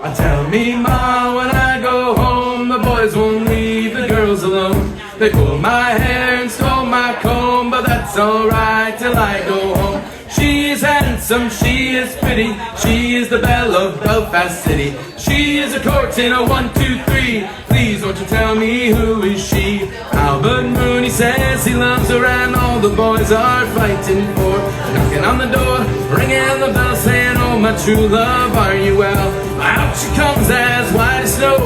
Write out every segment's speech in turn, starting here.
Tell me, Ma, when I go home, the boys won't leave the girls alone. They pulled my hair and stole my comb, but that's alright till I go home. She is handsome, she is pretty, she is the belle of Belfast City. She is a court in a 1, 2, 3. Please won't you tell me who is she? Albert Mooney says he loves her and all the boys are fighting for. Knocking on the door, ringing the bell, saying, oh my true love, are you well? Out she comes as white as snow,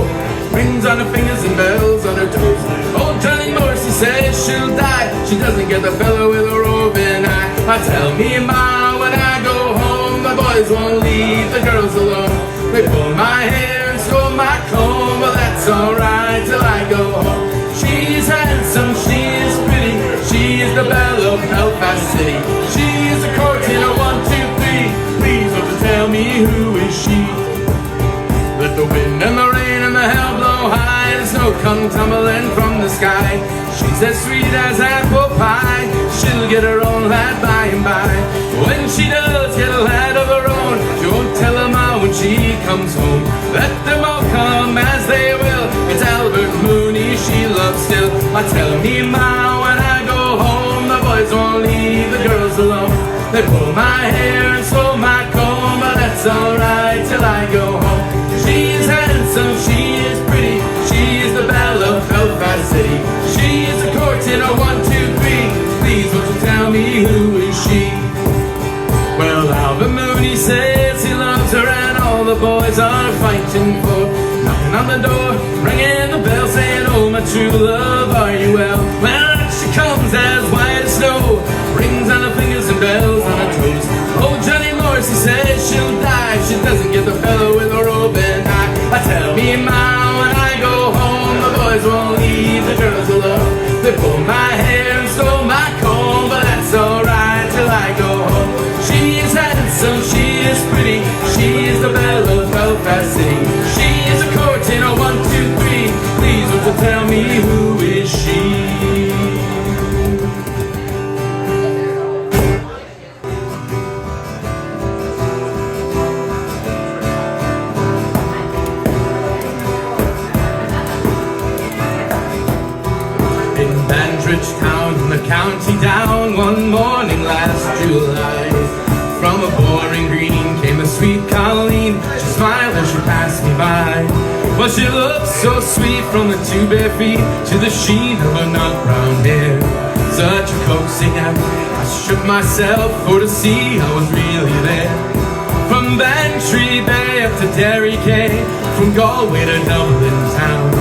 rings on her fingers and bells on her toes. Old Johnny Morrissey says she'll die, she doesn't get the fellow with a roving eye. Tell me, Ma, when I go home, the boys won't leave the girls alone. They pull my hair and stole my comb, but that's alright till I go home. She's handsome, she is pretty, she is the belle of Belfast City. She is a court in a 1, 2, 3. Please won't you tell me who is she? Let the wind and the rain and the hell blow high, the snow come tumbling from the sky. She's as sweet as apple pie, she'll get her own lad by and by. When she does get a lad of her own, she won't tell her Ma when she comes home. Let them all come as they will, it's Albert Mooney she loves still. Tell me, Ma, when I go home, the boys won't leave the girls alone. They pull my hair and stole my comb, but that's alright till I go home. She's handsome, she is pretty, she is the belle of Belfast City. She is a court in a 1, 2, 3. Please won't you tell me who is she? Well, Albert Mooney says he loves her and all the boys are fighting for. Knocking on the door, ringing the bell, saying, oh my true love, are you well? Well, she comes as white as snow, rings on her fingers and bells on her toes. Oh, Johnny Morrissey says she'll die, she doesn't get the fellow with a robe and eye. Tell me, Ma, when I go home, the boys won't leave the girls alone. They pull my hair and stole my comb, but that's alright till I go home. She is handsome, she is pretty, she is the belle of Belfast City. She is a court in a 1, 2, 3. Please won't you tell me who is she? Town in the county down one morning last July. From a boring green came the sweet Colleen. She smiled as she passed me by. Well, she looked so sweet from the 2 bare feet to the sheen of her nut brown hair. Such a coaxing act, I shook myself for to see I was really there. From Bantry Bay up to Derry Quay, from Galway to Dublin town.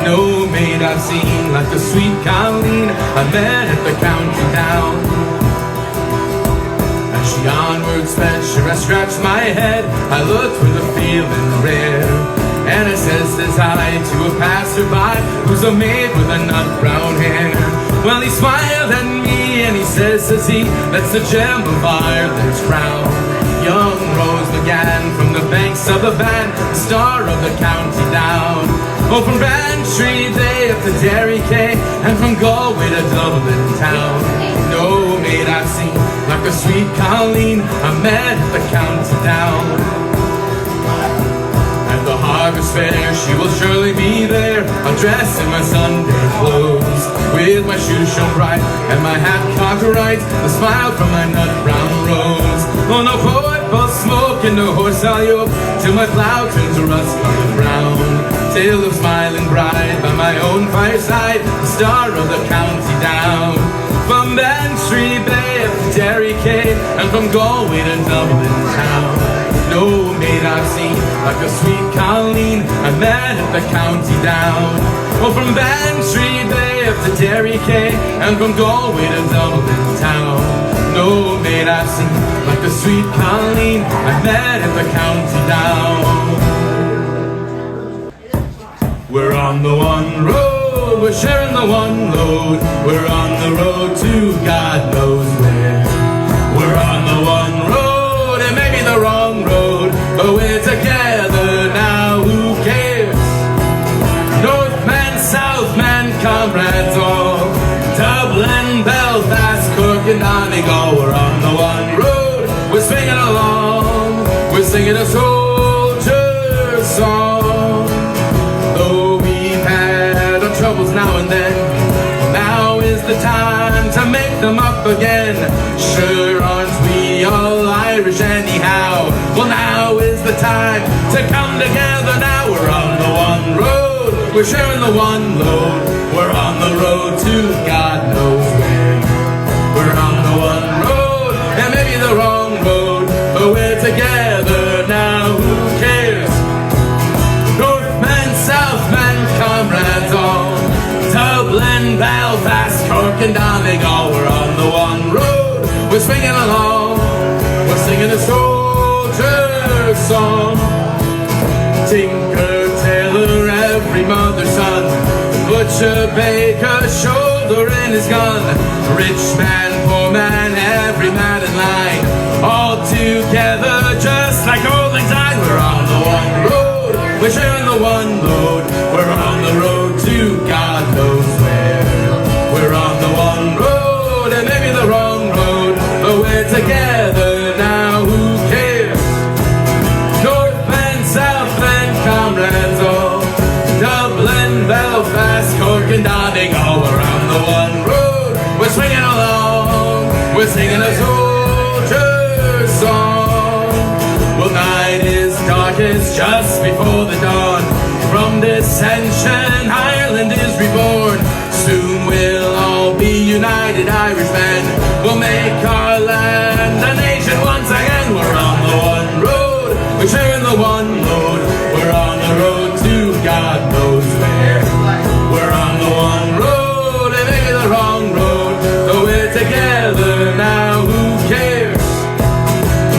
No maid I've seen like the sweet Colleen I met at the county down. As she onward sped, sure I scratched my head, I looked with a feeling rare. And I says I to a passerby, who's a maid with a nut brown hair. Well, he smiled at me and he says he, that's the gem of Ireland's crown. Young Rose began from the banks of the Van, the star of the county down. Oh, from Bantry Bay up to Derry Quay, and from Galway to Dublin town. No maid I've seen like the sweet Colleen I met at the county down. At the Harvest Fair she will surely be there, I'm dressed in my Sunday clothes, with my shoes shone bright and my hat cocked right, the smile from my nut brown rose. Oh, no poet, but smoke and no horse I'll yoke, till my plough turns to rust-colored brown. Tale of smiling bride by my own fireside, the star of the county down. From Bantry Bay up to Derry Quay, and from Galway to Dublin town. No maid I've seen like the sweet Colleen I met at the county down. Oh, from Bantry Bay up to Derry Quay, and from Galway to Dublin town. No maid I've seen like the sweet Colleen I met at the county down. We're on the one road, we're sharing the one load. We're on the road to God knows where. We're on the one road, it may be the wrong road, but we're together now, who cares? Northman, Southman, comrades all, Dublin, Belfast, Cork and Donegal. We're on the one road, we're swinging along, we're singing a soldier's song. Sure aren't we all Irish anyhow? Well, now is the time to come together now. We're on the one road, we're sharing the one load. We're on the road to God knows where. We're on the one road, and maybe the wrong road, but we're together now, who cares? Northmen, Southmen, comrades all, Dublin, Belfast, Cork and Donegal. We're on the one road, we're swinging along, we're singing a soldier's song. Tinker, tailor, every mother's son, butcher, baker, shoulder in his gun. Rich man, poor man, every man in line, all together just like old lang syne. We're on the one road, we're sharing the one load. We're on the road to God knows where. We're on the one road, and maybe the wrong road, but we're together now, who cares? Northmen, Southmen, comrades all, Dublin, Belfast, Cork and Donegal. We're on the one road, we're swinging along, we're singing a soldier's song. Well, night is darkest just before the dawn. From dissension, Ireland is reborn. Soon we'll all be united Irishmen. We'll make our land a nation once again. We're on the one road, we're sharing the one load. We're on the road to God knows where. We're on the one road, and maybe the wrong road, but we're together now, who cares?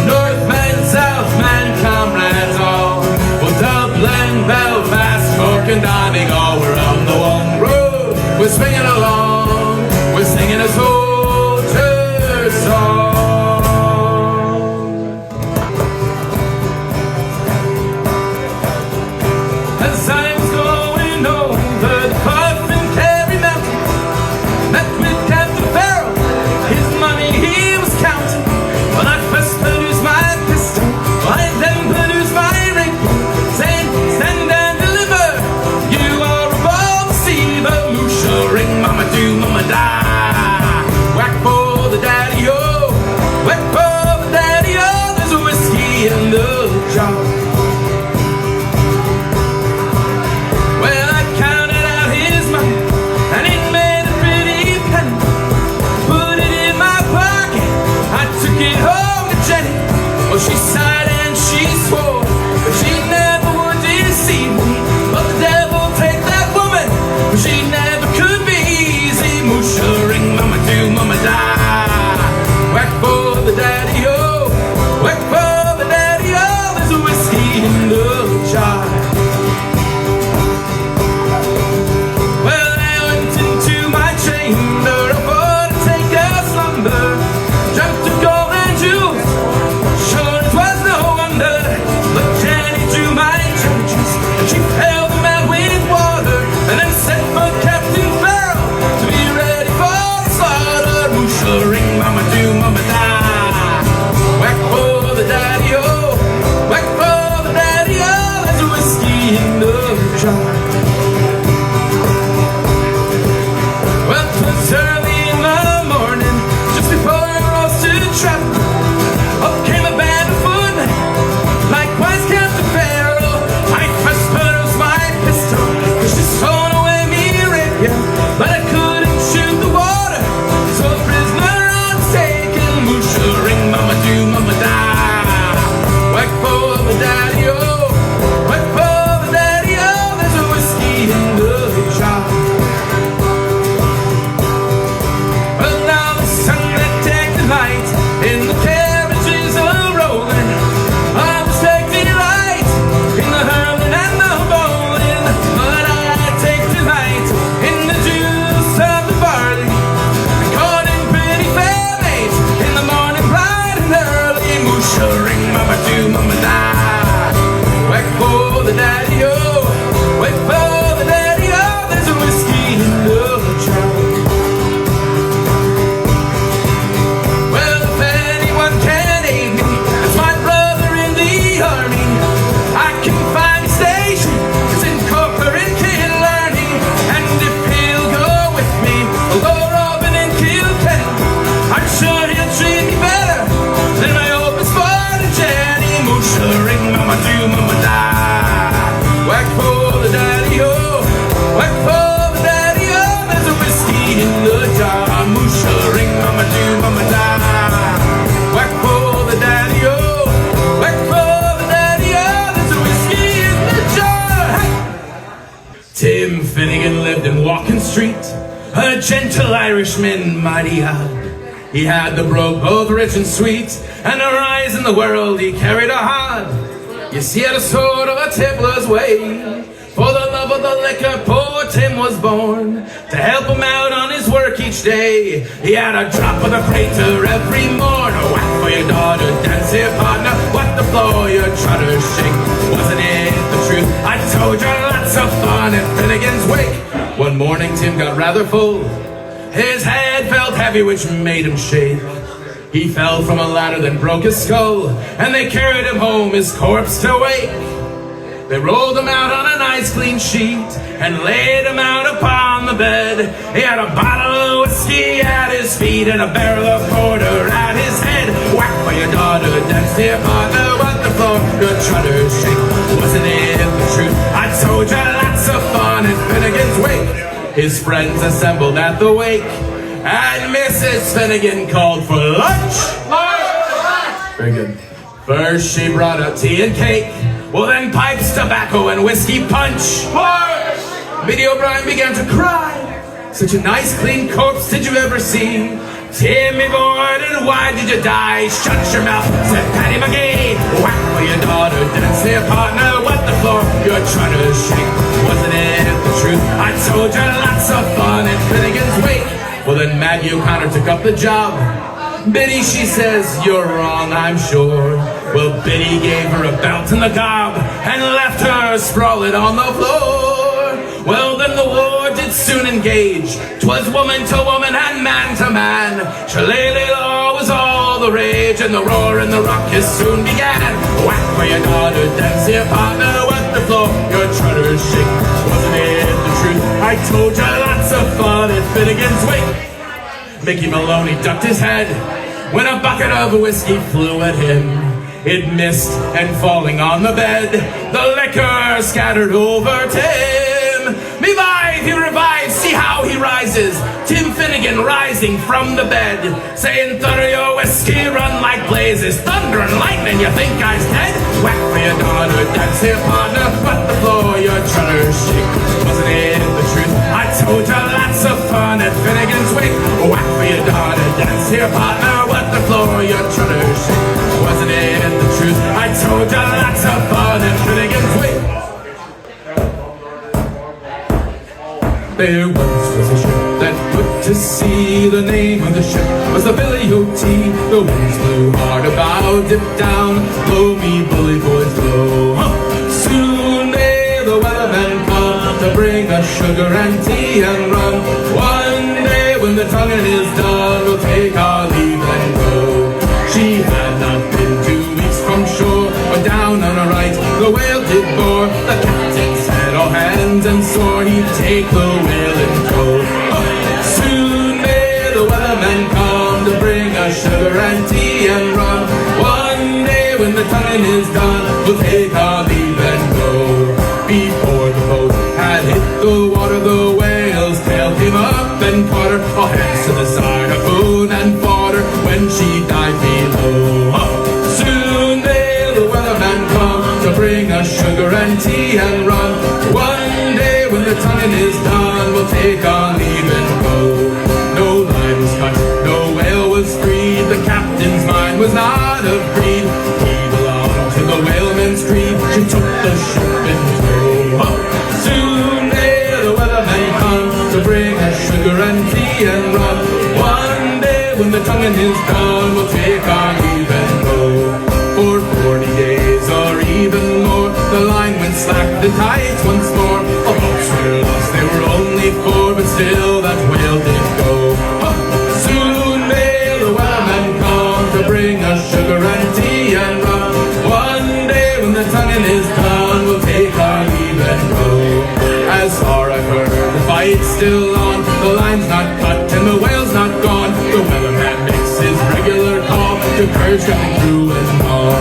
Northmen, Southmen, comrades all, well, Dublin, Belfast, Cork and Donegal. We're on the one road, we're swinging along, we're singing a soldier's song. street, a gentle Irishman, mighty odd. He had the brogue both rich and sweet, and a rise in the world he carried a hod. You see, at a sort of a tippler's way, for the love of the liquor, poor Tim was born. To help him out on his work each day, he had a drop of the crater every morn. A whack for your daughter, dance here partner, what the floor your trotter shake. Wasn't it the truth? I told you lots of fun at Finnegans Wake. One morning Tim got rather full, his head felt heavy which made him shake. He fell from a ladder then broke his skull, and they carried him home his corpse to wake. They rolled him out on a nice clean sheet and laid him out upon the bed. He had a bottle of whiskey at his feet and a barrel of porter at his head. Whack for your daughter, dance dear partner, what the floor your trotter shake. Wasn't it the truth? I told you lots of fun at Finnegans Wake. His friends assembled at the wake, and Mrs. Finnegan called for lunch. Very good. First she brought out tea and cake, well then pipes, tobacco, and whiskey punch. Biddy O'Brien began to cry. Such a nice clean corpse did you ever see? Timmy boy, and why did you die? Shut your mouth, said Paddy McGee. Whack for your daughter, dance their partner, what the floor you're trying to shake. Wasn't it the truth? I told you lots of fun at Finnegans Wake. Well then Maggie O'Connor took up the job. Biddy, she says, you're wrong, I'm sure. Well, Biddy gave her a belt in the gob and left her sprawling on the floor. Well, then the war did soon engage. 'Twas woman to woman and man to man. Shillelagh law was all the rage, and the roar and the ruckus soon began. Whack for your daughter, dance here partner, what the floor your trotters shake. Wasn't it the truth? I told you lots of fun at Finnegans Wake. Mickey Malone ducked his head when a bucket of whiskey flew at him. It missed, and falling on the bed, the liquor scattered over Tim. Revive, he revives, see how he rises. Tim Finnegan rising from the bed, saying, thunder your whiskey, run like blazes. Thunder and lightning, you think I's dead? Whack for your daughter, dance here partner, but the floor your trotter shake. Wasn't it the truth? I told you lots of fun at Finnegans Wake. Whack for your daughter, dance here partner, what the floor your trotter shake. Wasn't it the truth? I told you lots of fun at Finnegans Wake. There once was a ship that put to sea. The name of the ship was the Billy O.T. The winds blew hard about, dip down, blow me bully boys blow. Soon may the Wellerman come to bring us sugar and tea and rum. One day when the tonguing is done, we'll take our leave and go. She had not been 2 weeks from shore, but down on her right the whale did bore. The captain said all hands and swore he'd take the whale in tow. Soon may the Wellerman come to bring us sugar and tea and rum. One day when the tonguing is done, we'll take our leave and go. Before the boat had hit the water, the whale's tail came up and caught her. All hands to the side of food and fodder when she dived below. Soon may the Wellerman come to bring us sugar and tea and rum. One day when the tonguing is done, we'll take our leave and go. No line was cut, no whale was freed. The captain's mind was not of greed. He belonged to the whaleman's creed. She took the ship in tow. Soon may the Wellerman come to bring us sugar and tea and rum. One day when the tonguing is done, we'll take our leave and go. For 40 days or even more, the line went slack, the tides once more. All boats were lost, they were only 4, but still that whale did go. Soon may the Wellerman come to bring us sugar and tea and rum. One day when the tonguing is done, we'll take our leave and go. As far I've heard, the fight's still on, the line's not cut and the whale's not gone. The Wellerman makes his regular call to courage coming through and all.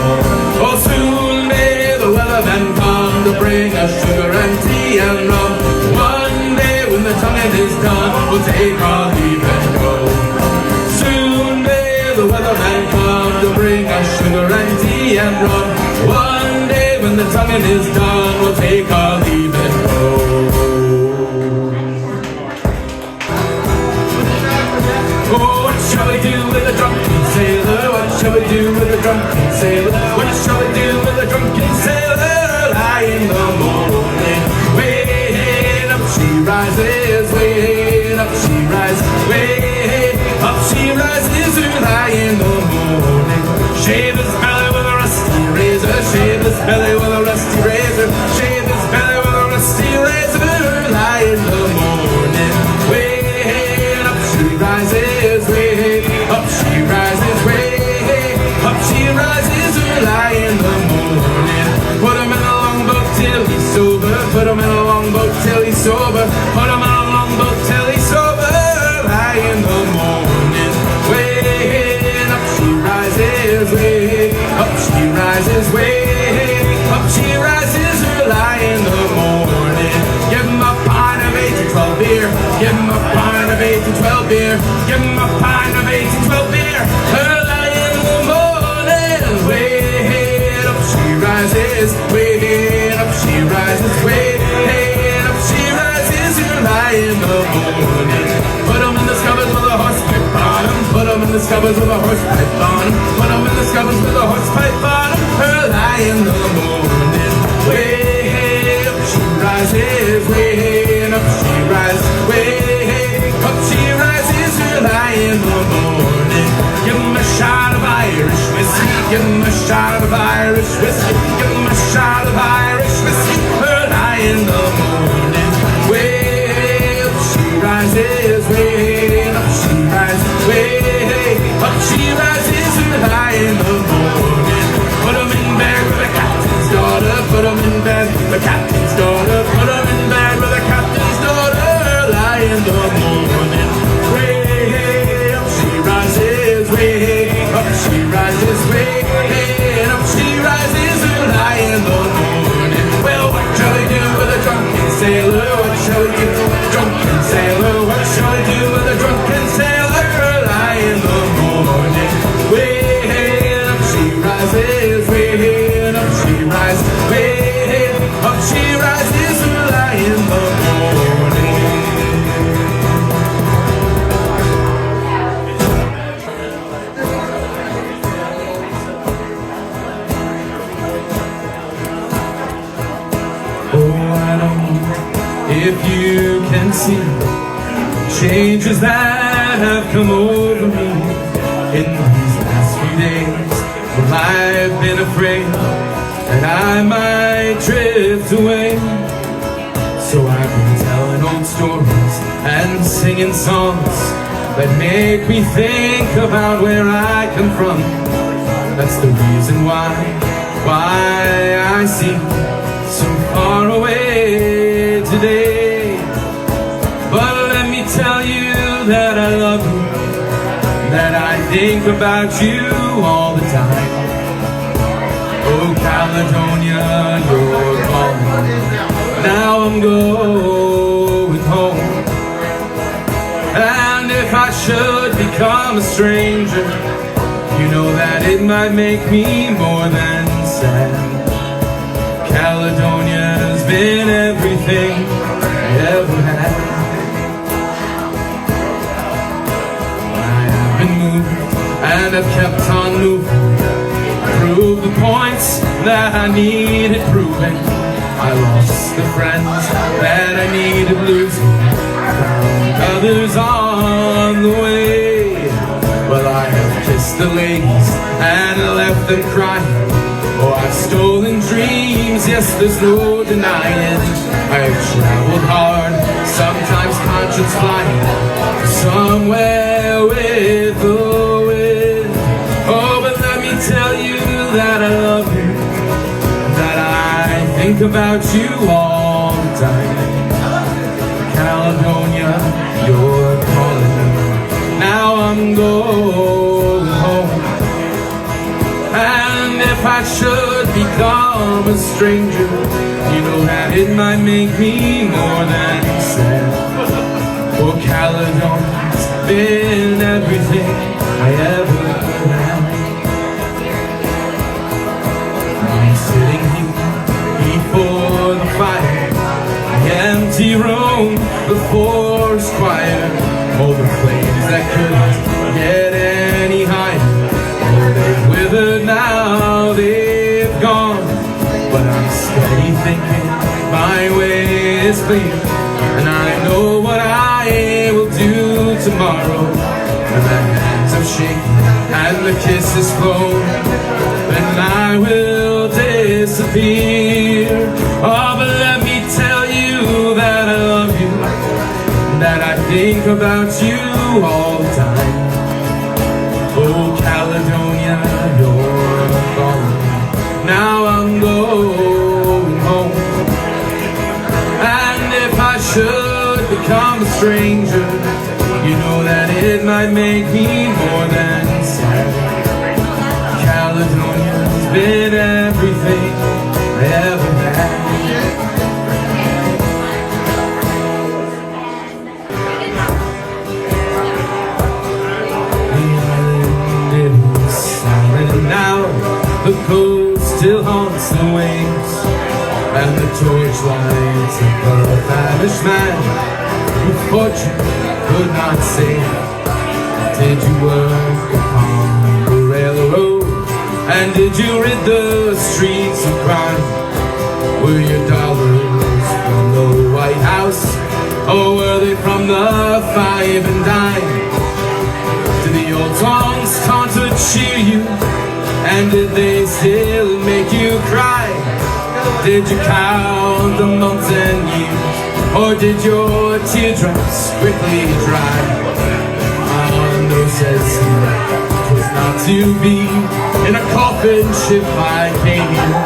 Oh, soon may the Wellerman come to bring us sugar and tea and rum. One day when the tonguing is done, we'll take our leave and go. Soon may the Wellerman come to bring us sugar and tea and rum. One day when the tonguing is done, we'll take our leave and go. sailor? What shall we do with a drunken sailor? Early in the morning, way up she rises, way up she rises, way up she rises early in the morning. Shave his belly with a rusty razor, shave his belly with a rusty razor, shave his belly with a rusty razor early in the morning. Way up she rises, way up she rises, way up she rises early in the morning. Put him in a longboat till he's sober, put him in a longboat till he's sober, put him in a longboat till he's sober early in the morning. Way up she rises, way up she rises, way up she rises early in the morning. Give him a pint of 8 to 12 beer, give him a pint of 8 to 12 beer, give him a pint of 8 to 12 beer early in the morning. Way up she rises, way up she rises, way up she rises early in the morning. Put him in the scuppers with a horsepipe on him, put him in the scuppers with a horsepipe on him, put him in the scuppers with a horsepipe on him early in the morning. Way up she rises, way up she rises, way up she rises early in the morning. Give him a shot of Irish whiskey, give him a shot of Irish whiskey, give him a shot of Irish whiskey early in the morning. Way up she rises, way up she rises, way up she rises early in the morning. Put him in bed with the captain's daughter, put him in bed with the captain's daughter, put him in bed with the captain's daughter early in the morning. Way up she rises, way up she rises, way up she rises early in the morning. Well, what shall we do with a drunken sailor? What shall we do with a drunken sailor? What shall we do with a drunken sailor early in the morning? Way up she rises, way up she rises, way up she rises early in the morning. Oh, I don't know if you can see changes that have come over me in these last few days. Well, I've been afraid that I might drift away, so I've been telling old stories and singing songs that make me think about where I come from. That's the reason why I seem so far away today. But let me tell you that I love you, that I think about you all the time. Oh, Caldonia, you're calling. Now I'm going home. And if I should become a stranger, you know that it might make me more than sad. Caledonia's been everything I ever had. I have been moving and I've kept on moving, prove the points that I needed proving. I lost the friends that I needed losing, found others on the way. Well, I have kissed the ladies and left them crying. Oh, I've stolen dreams, yes, there's no denying. I've traveled hard, sometimes conscience flying, somewhere with the wind. Oh, but let me tell you that I love you, that I think about you all the time. Caledonia, you're calling me. Now I'm going home. And if I should become a stranger, you know that it might make me more than sad. Oh, Caledonia's been everything I ever had. I'm sitting here before the fire, the empty room, the forest choir. Oh, the flames that couldn't get any higher, oh, they've withered now. gone, but I'm steady thinking my way is clear, and I know what I will do tomorrow. When the hands are shaking and the kisses flow, then I will disappear. Oh, but let me tell you that I love you, that I think about you all the time. Oh, Caldonia, you're gone. Now I'm going home. And if I should become a stranger, you know that it might make me more than sad. Caledonia's been everything I ever had. Now the coast still haunts the waves, and the torchlights of a famished man who fortune could not save. Did you work upon the railroad, and did you rid the streets of crime? Were your dollars from the White House, or were they from the five and dime? Did the old songs taunt to cheer you, and did they still make you cry? Did you count the months and years, or did your teardrops quickly dry? No, says he, 'twas not to be. In a coffin ship I came here,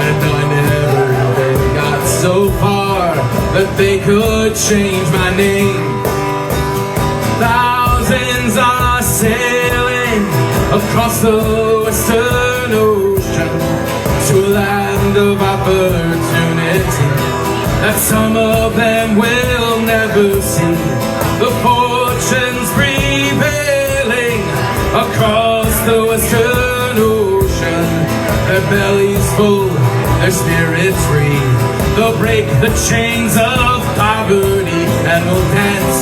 and I never even got so far that they could change my name. Thousands are sailing across the western ocean to a land of opportunity that some of them will never see. The fortunes prevailing across the western ocean, their bellies full, their spirits free. They'll break the chains of poverty and will dance.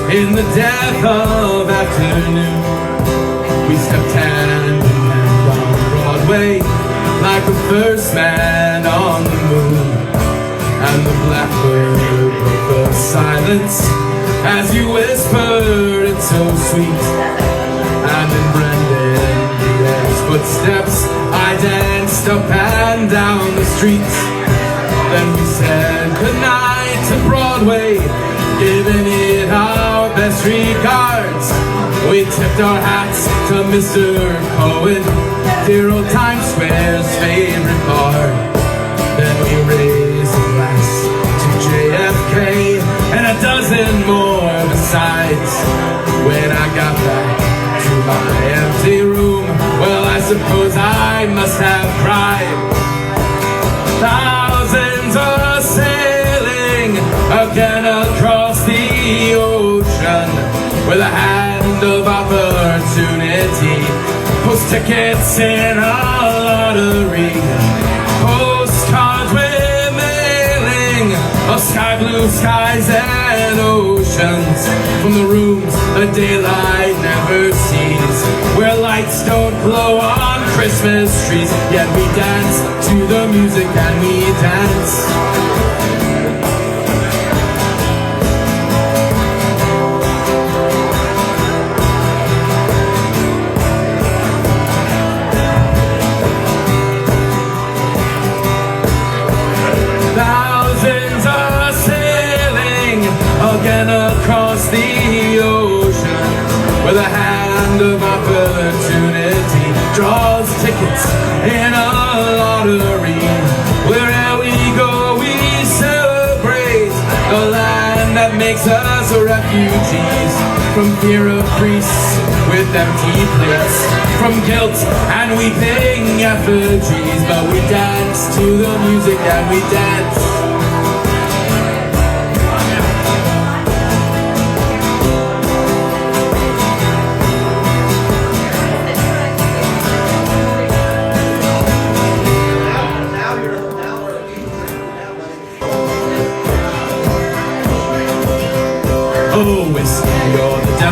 In the death of afternoon, we stepped hand in hand on Broadway like the first man on the moon. And the blackbird broke the silence as you whispered, it's so sweet. And in Brendan's footsteps I danced up and down the streets. Then we said goodnight to Broadway, giving it our best regards. We tipped our hats to Mr. Cohen, dear old Times Square's favorite bar. Then we raised a glass to JFK and a dozen more besides. When I got back to my empty room, well, I suppose I must have cried. Thousands are sailing again across the ocean with a hand of opportunity. Post tickets in a lottery, postcards we're mailing of sky blue skies and oceans from the rooms the daylight never sees, where lights don't glow on Christmas trees. Yet we dance to the music and we dance. Thousands are sailing again across the ocean with a hand of opportunity draws tickets in a lottery. Wherever we go we celebrate the land that makes us refugees from fear of priests with empty plates, from guilt and weeping effigies. But we dance to the music and we dance.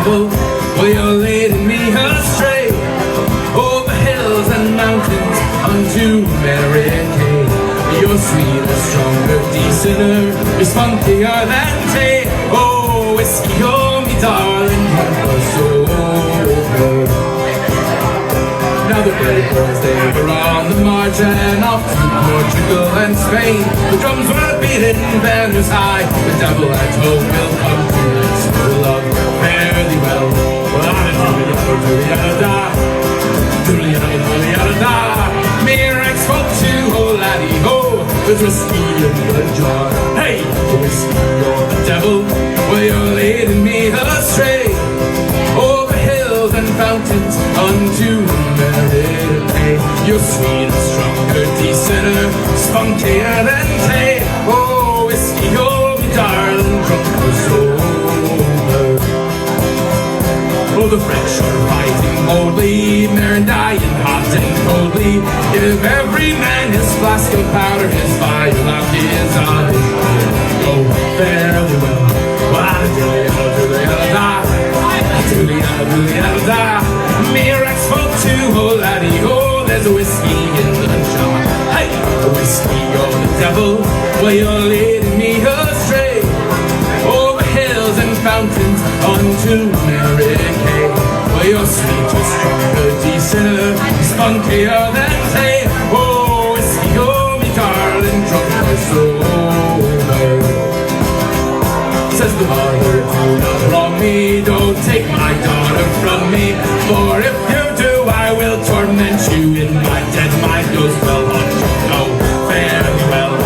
devil, well, you're leading me astray, over hills and mountains unto Mary Kay. You're sweeter, stronger, decenter, you're spunkier than Tay. Oh, whiskey, oh, me darling, drunk us sober. Now the brave boys, they were on the march and off to Portugal and Spain. The drums were beating, banners high, the devil had hope will come to us. We'll love fairly well. Well, Mere spoke to oh laddie ho, there's whiskey in the jar. Hey, the whiskey or the devil, well, you're leading me astray, over hills and fountains unto Mary Kay. You're sweeter, stronger, decenter, spunkier than Tay. Oh, whiskey, oh, me darling, drunk or sober. Oh, the French are fighting boldly, they're dying hot and coldly. Give every man his flask of powder, his fire lock is on his fire. Oh, fairly well. Mirax spoke to oh laddie, oh, there's a whiskey in the jar. Hey, the whiskey or the devil, well, you're leading me astray, over hills and fountains unto Mary Kay. Well, you're sweeter, stronger, decenter, spunkier than Tay. Oh, whiskey, oh, me darling, drunk or sober. Says the mother, do not wrong me, don't take my daughter from me, for if you do, I will torment you in my dead mind. Goes well on you know fairly well.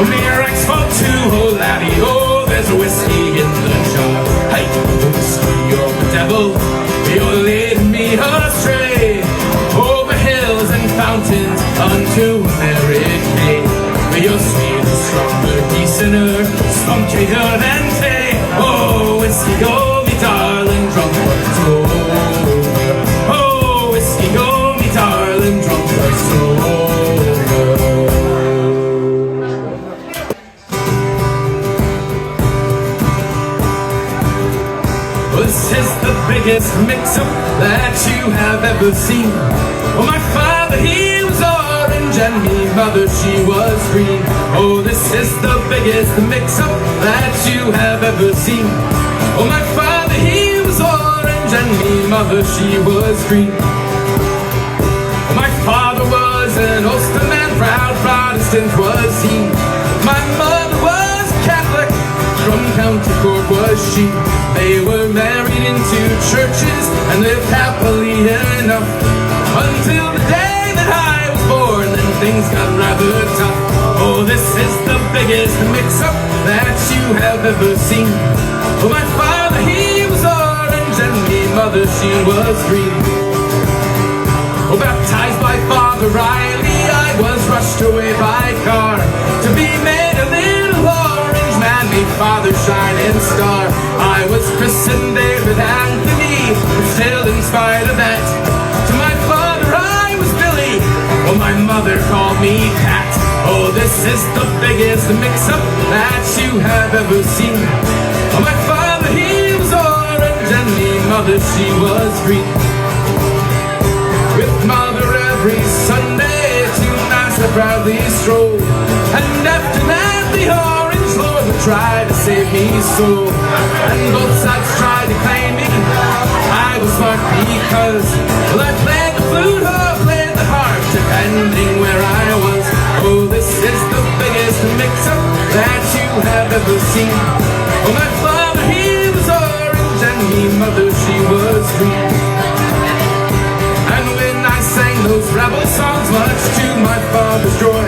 Mirax spoke to oh laddie, oh, there's a whiskey in the jar. Hey, the whiskey or the devil, you're leading me astray, over hills and fountains unto Mary Kay. You're sweeter, stronger, decenter, spunkier than Tay. Oh, whiskey, oh, me darling, drunk or sober. Oh, whiskey, oh, me darling, drunk or sober. This is the biggest mix-up that you have ever seen. Oh, my father, he was orange and me mother, she was green. Oh, this is the biggest mix-up that you have ever seen. Oh, my father, he was orange and me mother, she was green. Oh, my father was an Ulster man, proud Protestant was he. My mother was Catholic, from County Cork was she. They were married into churches and lived happily enough until the day that I was born, then things got rather tough. Oh, this is the biggest mix-up that you have ever seen. Oh, my father, he was orange and me mother, she was green. Oh, baptized by Father Riley, I was rushed away by car to be made a little orange man, me father shining star. I was christened David Anthony, but still in spite of that, to my father I was Billy, well, my mother called me Pat. Oh, this is the biggest mix-up that you have ever seen. Oh, my father, he was orange and me mother, she was green. With mother every Sunday to mass I proudly stroll, and after that the orange lord would try to save me so, and both sides tried to claim me. I was smart because, well, I played the flute or played the harp, depending where I was. Oh, this is the biggest mix-up that you have ever seen. Oh, my father, he was orange and me mother, she was green. And when I sang those rebel songs, much to my father's joy,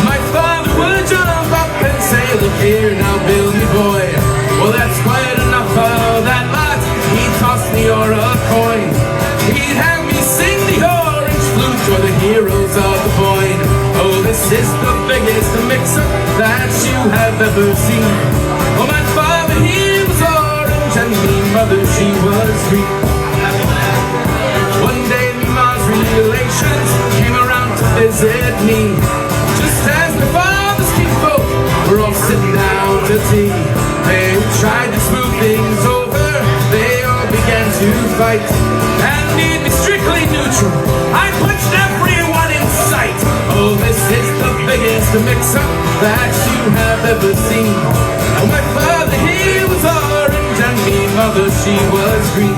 my father would jump up and say, look here now, Bill, me boy, well, that's quite enough of that lot. He'd toss me or a coin, he'd have me sing the orange flute or the heroes of the Boyne. Oh, this is the biggest mix-up that you have ever seen. Oh, my father, he was orange and me mother, she was green. One day my relations came around to visit me, just as my father's kinfolk were all sitting down mix-up that you have ever seen. Oh, my father, he was orange, and me mother, she was green.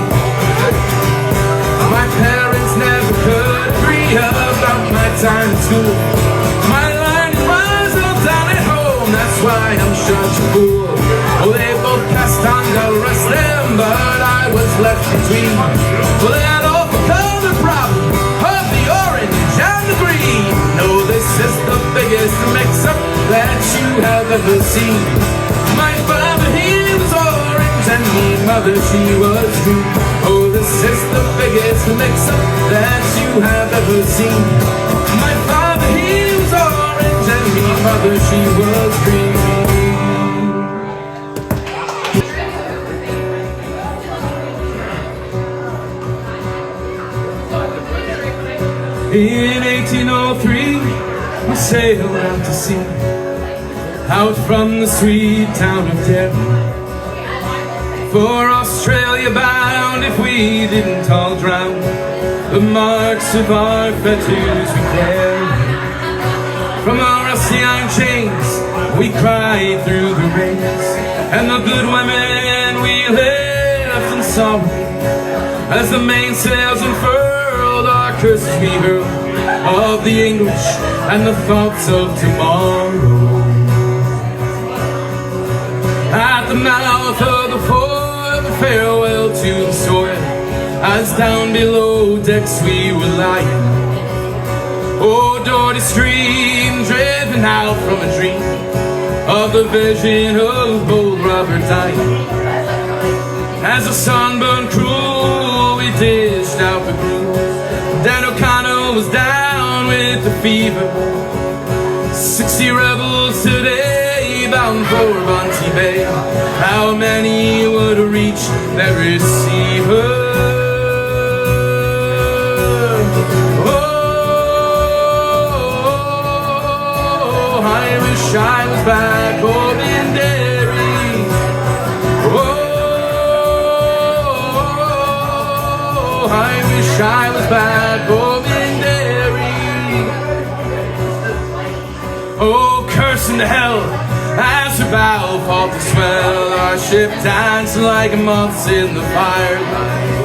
My parents never could agree about my time at school. My learning was all done at home, that's why I'm such a fool. Oh, they both passed on the rest of them, but I was left between. Well, they had all the color problem of the orange and the green. No, this is the biggest mix-up that you have ever seen. My father, he was orange, and me mother, she was green. Oh, this is the biggest mix-up that you have ever seen. My father, he was orange, and me mother, she was green. In 1803, we sailed out to sea, out from the sweet town of Derry, for Australia bound. If we didn't all drown, the marks of our fetters we carried. From our rusty iron chains, we cried through the rains, and the good women we left in sorrow. As the mainsails unfurled, our curses we hurled of the English and the thoughts of tomorrow. At the mouth of the port, farewell to the soil, as down below decks we were lying. Oh, dirty stream, driven out from a dream of the vision of bold Robert dying. As the sun burned cruel, we dished out the crew. Dan O'Connell was down with the fever. 60 rebels today, bound for Bounty Bay. How many would reach their receiver? Oh, I wish I was back home in Derry. Oh, I wish I was back home in Derry. Oh, cursing to hell as her bow fought to swell, our ship danced like moths in the firelight.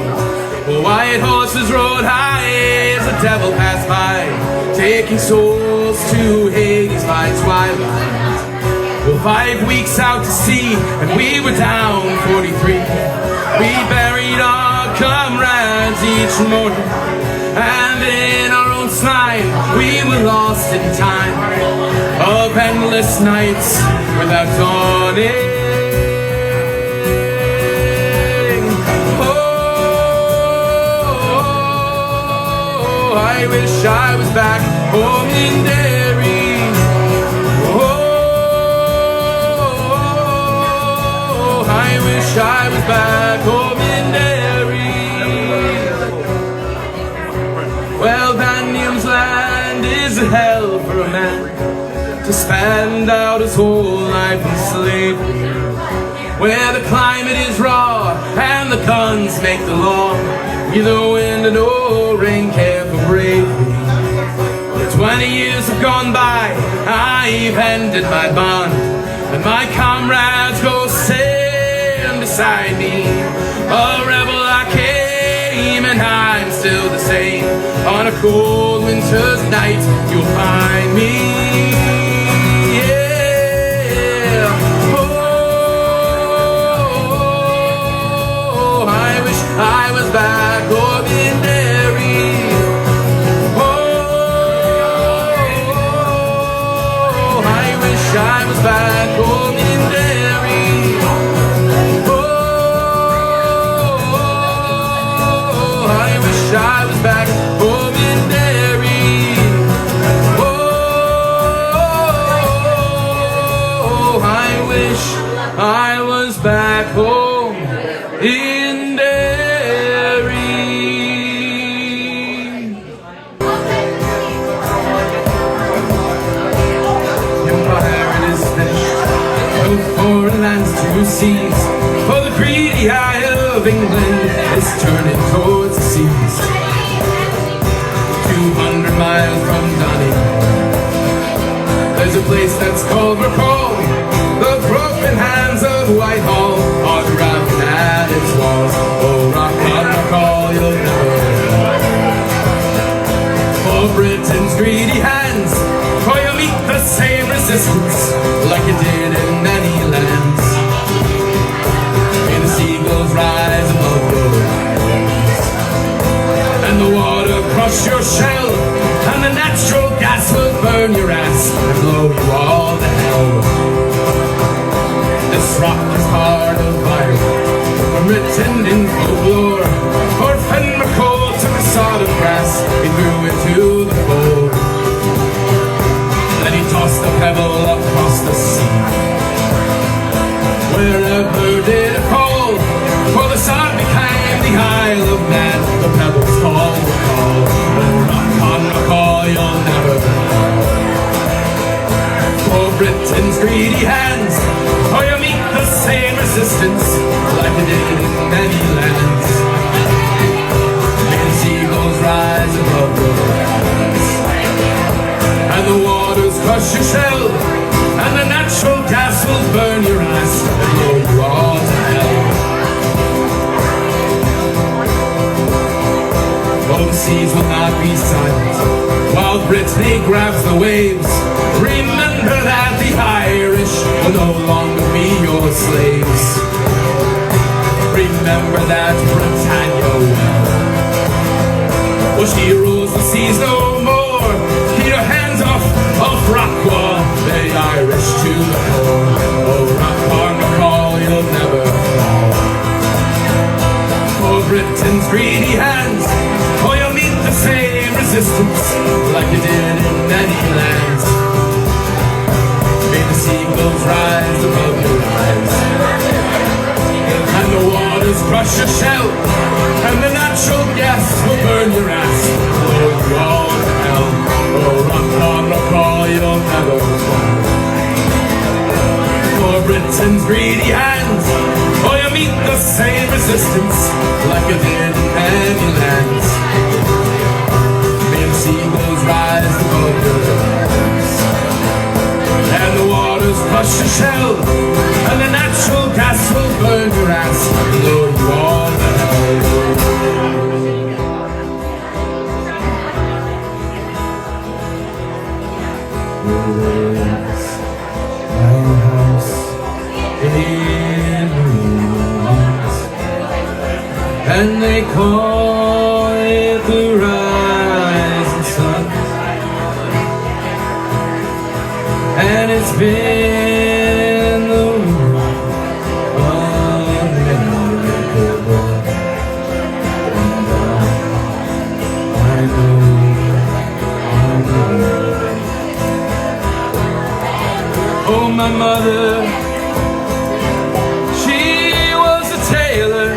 White horses rode high as the devil passed by, taking souls to Hades by twilight. 5 weeks out to sea, and we were down 43. We buried our comrades each morning, and in our own slime we were lost in time of endless nights without dawning. Oh, I wish I was back home in Derry. Oh, I wish I was back home in Derry. Well, Van Diemen's Land is a hell for a man to spend out his whole life in slavery, where the climate is raw and the guns make the law. Neither wind nor rain care for bravery. 20 years have gone by, I've ended my bond, and my comrades go sailing beside me. A rebel I came, and I'm still the same. On a cold winter's night, you'll find me. Yeah. Oh, I wish I was back home in Derry. Oh, I wish I was back home in Derry. Oh, I wish I was back home in Derry. Oh, I wish I was back home in Derry. Empire is finished, no foreign lands to seize, for the greedy eye of England is turning towards the seas. 200 miles from Donny, there's a place that's called Rockall. The broken hands of Whitehall are driving at its walls. Oh, Rockall, you'll never fall. For Britain's greedy hands, for you'll meet the same resistance like you did in many lands. May the seagulls rise above your islands, and the water crush your shell, and the natural gas will burn your ass and blow you all to hell. This rock is part of Ireland, written in folklore. For Finnegans took a sod of grass, he threw it to the pole. Then he tossed a pebble across the sea. Wherever did it fall? For the sod became the Isle of Man. The pebbles called Rockall. Oh, Rockall, you'll never fall. For Britain's greedy hands, or you'll meet the same resistance like you did in many lands. May the seagulls rise above your islands, and the waters crush your shell, and the natural gas will burn your ass and blow you all to hell. Oh, the seas will not be silent while Brittany grabs the waves. Remember that the Irish will no longer be your slaves. Remember that Britannia well, she rules the seas no more. Keep your hands off Rockall, the Irish to the core. Oh, Rockall, you'll never fall. For Britain's greedy hands, or you'll meet the same resistance like you did in many lands. May the seagulls rise above your eyes, and the waters crush your shell, and the natural gas will burn your ass, blow you all to hell. Oh, Rockall, you'll never fall. For Britain's greedy hands, or you'll meet the same resistance like you did in many lands. May the seagulls rise above your heads, and the waters crush your shell, and the natural gas will burn your ass and blow you all to hell. There's my house in ruins, and they call it the rising sun, and it's been the one unbelievable, and I know. Oh, my mother, she was a tailor,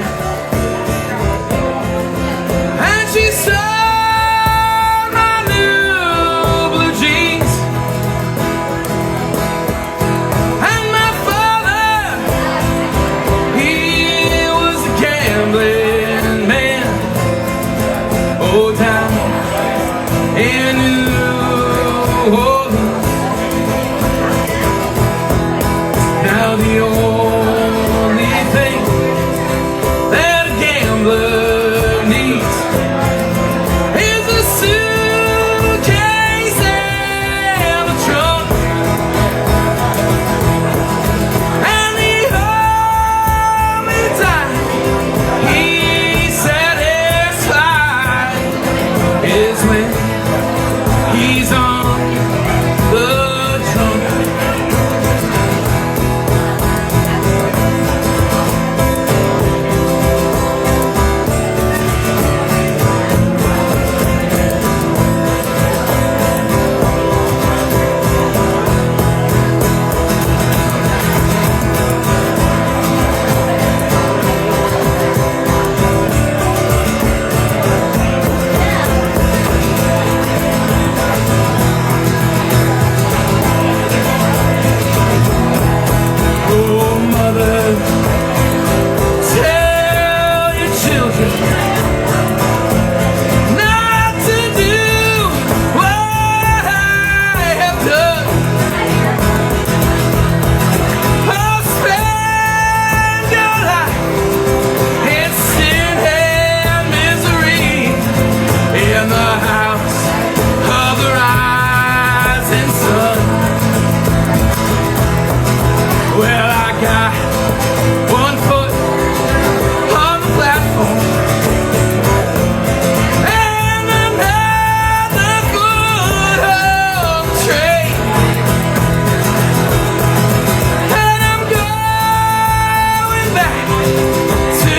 to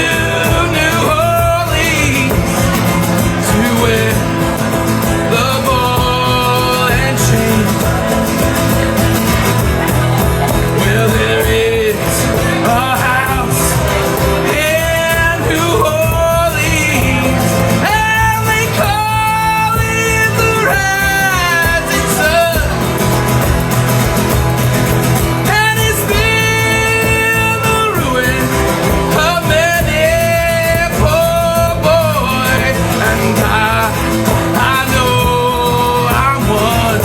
New Orleans to wear the ball and chain. Well, there is a house in New Orleans, and they call it the Rising Sun, and it's been the ruin of many a poor boy, and I know I'm one.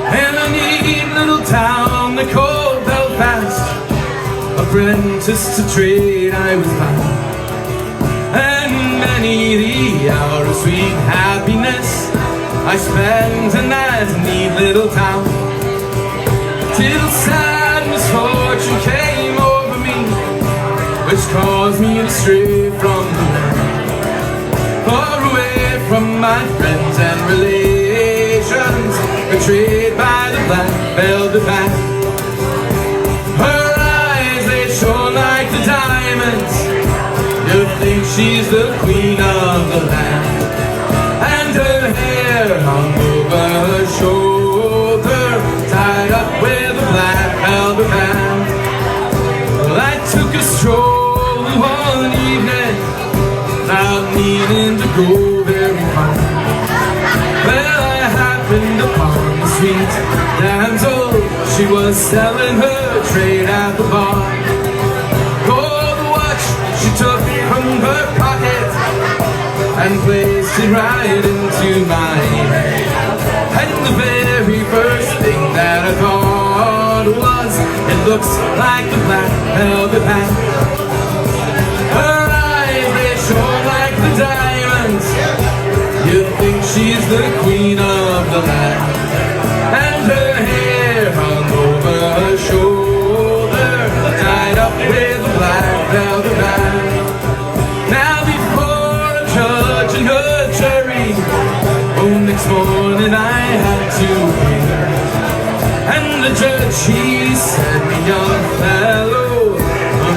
In a neat little town they called Belfast, apprentice to trade I was bound, and many the hour of sweet happiness I spent in that neat little town, till sad misfortune came over me, which caused me to stray from the land, far away from my friends and relations, betrayed by the black velvet band. Her eyes, they shone like the diamonds, you'd think she's the queen of the land, and her hair hung over her shoulder, tied up with a black velvet band. Well, I took a stroll one evening, not meaning to go very far. Well, I happened upon the sweet damsel, she was selling her trade at the bar. Gold watch she took from her pocket and placed it right into my hand. And the very first thing that I thought was, it looks like the black velvet band. Her eyes, they shone like the diamonds, you'd think she's the queen of the land, and her hair hung over her shoulder, tied up with a black velvet band. Now before a judge and a jury, oh, next morning I had to appear, and the judge, he said, me young fellow,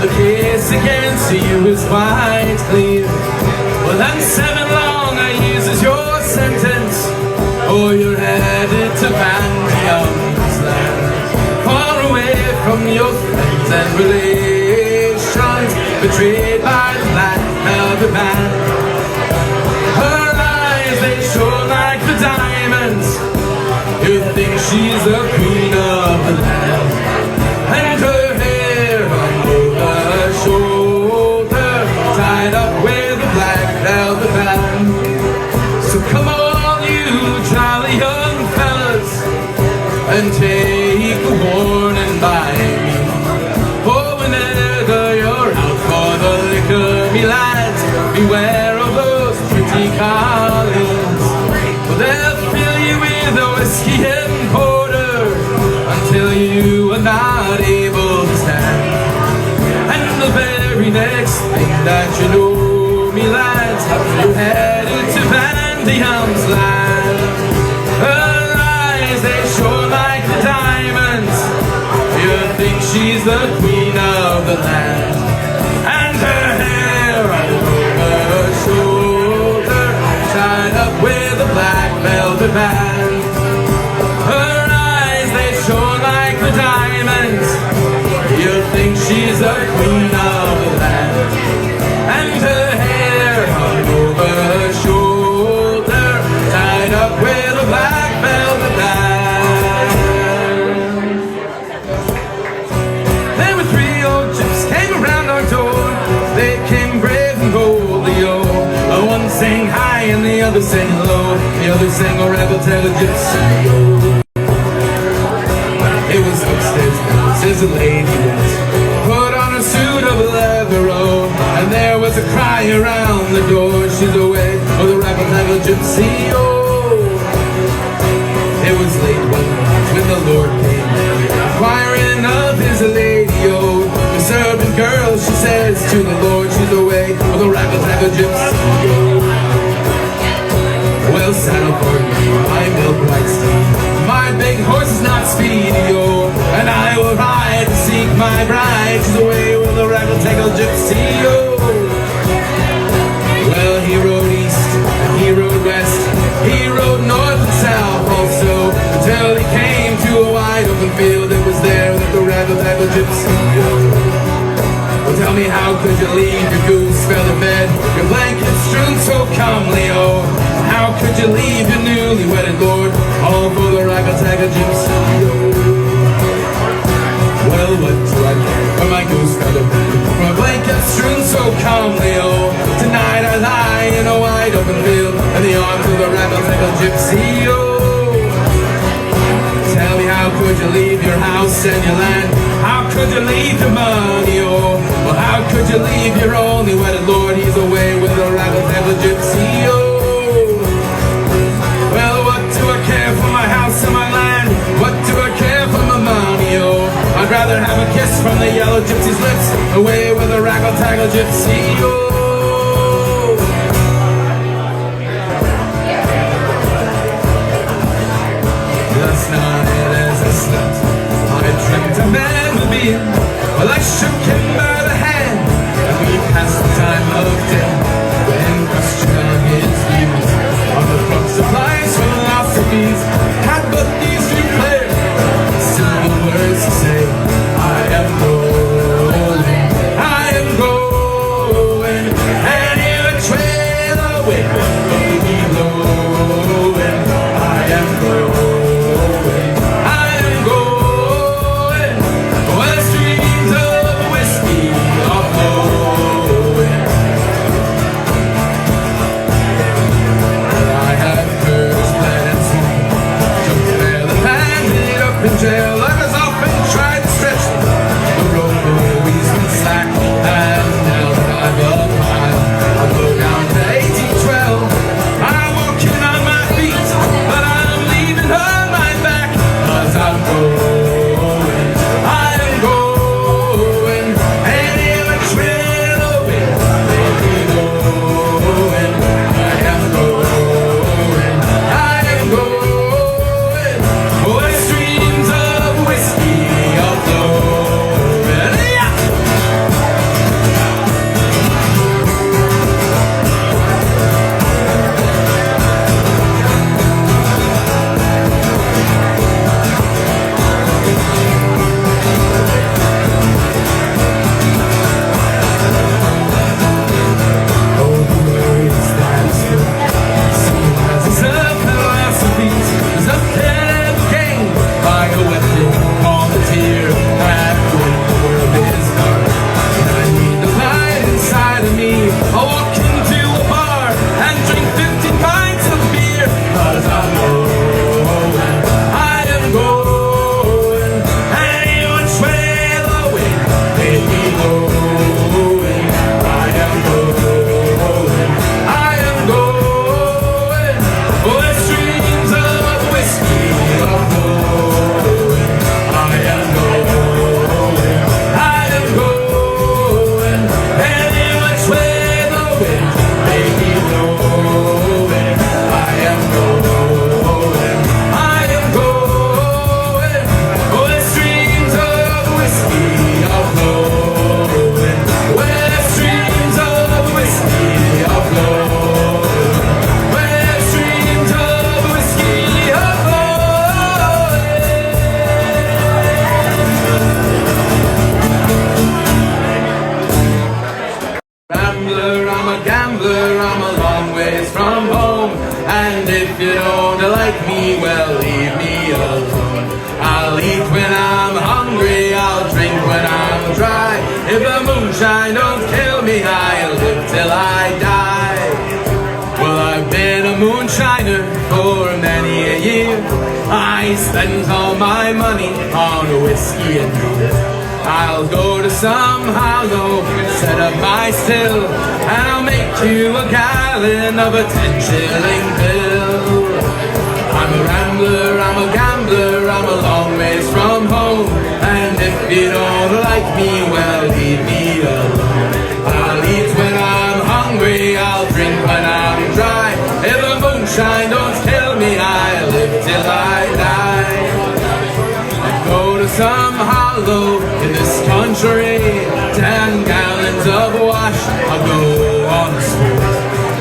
the case against you is quite clear. Well, that's 7 long years is your sentence, or you're headed to Bandy land, far away from your friends and relations, betrayed by the black velvet band. Her eyes, they shone like the diamonds, you think she's the queen of the land, and her hair hung over her shoulder, tied up with a black velvet band. So come on, you jolly young fellas, and take a warning by me, for whenever you're out for the liquor, me lads, beware of those pretty collies, for they'll fill you with a whiskey and porter until you are not able to stand. And the very next thing that you know, me lads, you're headed to Bandy land. Her eyes, they shone like the diamonds, you'd think she's the queen of the land, and her hair over her shoulder, tied up with a black velvet band. Her eyes, they shone like the diamonds, you'd think she's the queen of the land, and her hair hung over her shoulder, tied up with a black velvet band. There were 3 old gypsies came around our door, they came brave and boldly, oh, one saying, high and the other sang low. The other sang a raggle taggle gypsy. It was upstairs, says the lady was put on a suit of leather, oh, and there was a cry around the door. She's away, oh, the raggle taggle gypsy, oh. It was late one night when the Lord came inquiring of his lady, oh. The servant girl, she says to the Lord, she's away, oh, the raggle taggle gypsy, oh. Well, saddle for me, my milk white steed, my big horse is not speedy, oh, and I will ride to seek my bride. She's away with the raggle taggle gypsy, oh. Well, he rode east and he rode west, he rode north and south also, until he came to a wide open field. It was there that the raggle taggle gypsy, oh. Well, tell me, how could you leave your goose feather bed, your blanket strewn so calmly, oh? How could you leave your newly wedded lord, all for the raggle taggle gypsy, oh? Well, what do I care for my goose feather bed, for my blanket strewn so calmly, oh? Tonight I lie in a wide open field, in the arms of the raggle taggle gypsy, oh. Tell me, how could you leave your house and your land? How could you leave your money, oh? Well, how could you leave your only wedded lord? He's away with the raggle taggle gypsy, oh. Well, what do I care for my house and my land? What do I care for my money, oh? I'd rather have a kiss from the yellow gypsy's lips, away with the raggle taggle gypsy, oh. Last night as I slept, I dreamt a man would be in. Well, I shook him by the hand, and we passed the time of day, when questioned on his views on the crux of life's philosophies, had but these two clear simple words to say: I am going, I am going, and in a trail away, baby blowing, I am going. Jail, I was often tried to stretch the Rover, we's been slack, and now that I've a mile, I'll go down to 1812. I'm walking on my feet, but I'm leaving on my back, 'cause I'm going, I am going, and in a trail away, baby going, I am going, I am going, oh, it's whiskey of Florida. Oh, the words that I spoke symbolizes a philosophy, is a pen game by a weapon. Here, halfway the world is dark, and I need the light inside of me. I'll walk into a bar and drink 15 pints of beer, 'cause I'm going, I am going, and you would trail away, baby going, I am going, I am going, oh, the streams of whiskey are flowing, I am going, I am going, and in which way the wind may be blowing, I am going, I am going, oh, the streams of whiskey are flowing, where the streams of whiskey are flowing, where the streams of whiskey are flowing. Rambler, I'm a gambler, I'm a long ways from home, and if you don't like me, well, leave me alone. I'll eat when I'm hungry, I'll drink when I'm dry. If the moonshine don't kill me, I'll live till I die. Well, I moonshiner for many a year. I spent all my money on whiskey and beer. I'll go to some hollow, set up my still, and I'll make you a gallon of a 10-shilling bill. I'm a rambler, I'm a gambler, I'm a long ways from home, and if you don't like me, well, leave me alone. I'll eat when I'm hungry, I'll drink when I'm dry. If the moonshine don't kill me, I live till I die. I'll go to some hollow in this country, 10 gallons of wash, I'll go on the street.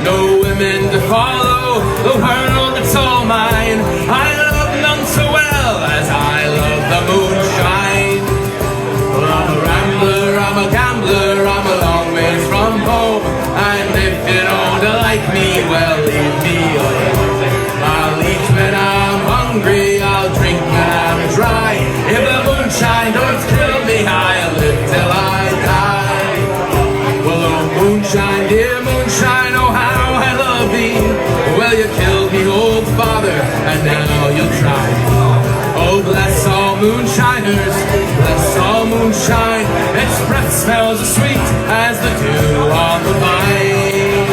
No women to follow, the world it's all mine. I love none so well as I love the moonshine. Well, I'm a rambler, I'm a gambler, I'm a long ways from home, and if you don't like me, well, leave me alone. I'll eat when I'm hungry, I'll drink when I'm dry. If the moonshine don't kill me, I'll live till I die. Well, oh moonshine, dear moonshine, oh how I love thee. Well, you killed me, old father, and now you'll try. Oh, bless all moonshiners, bless all moonshine. Its breath smells as sweet as the dew on the vine.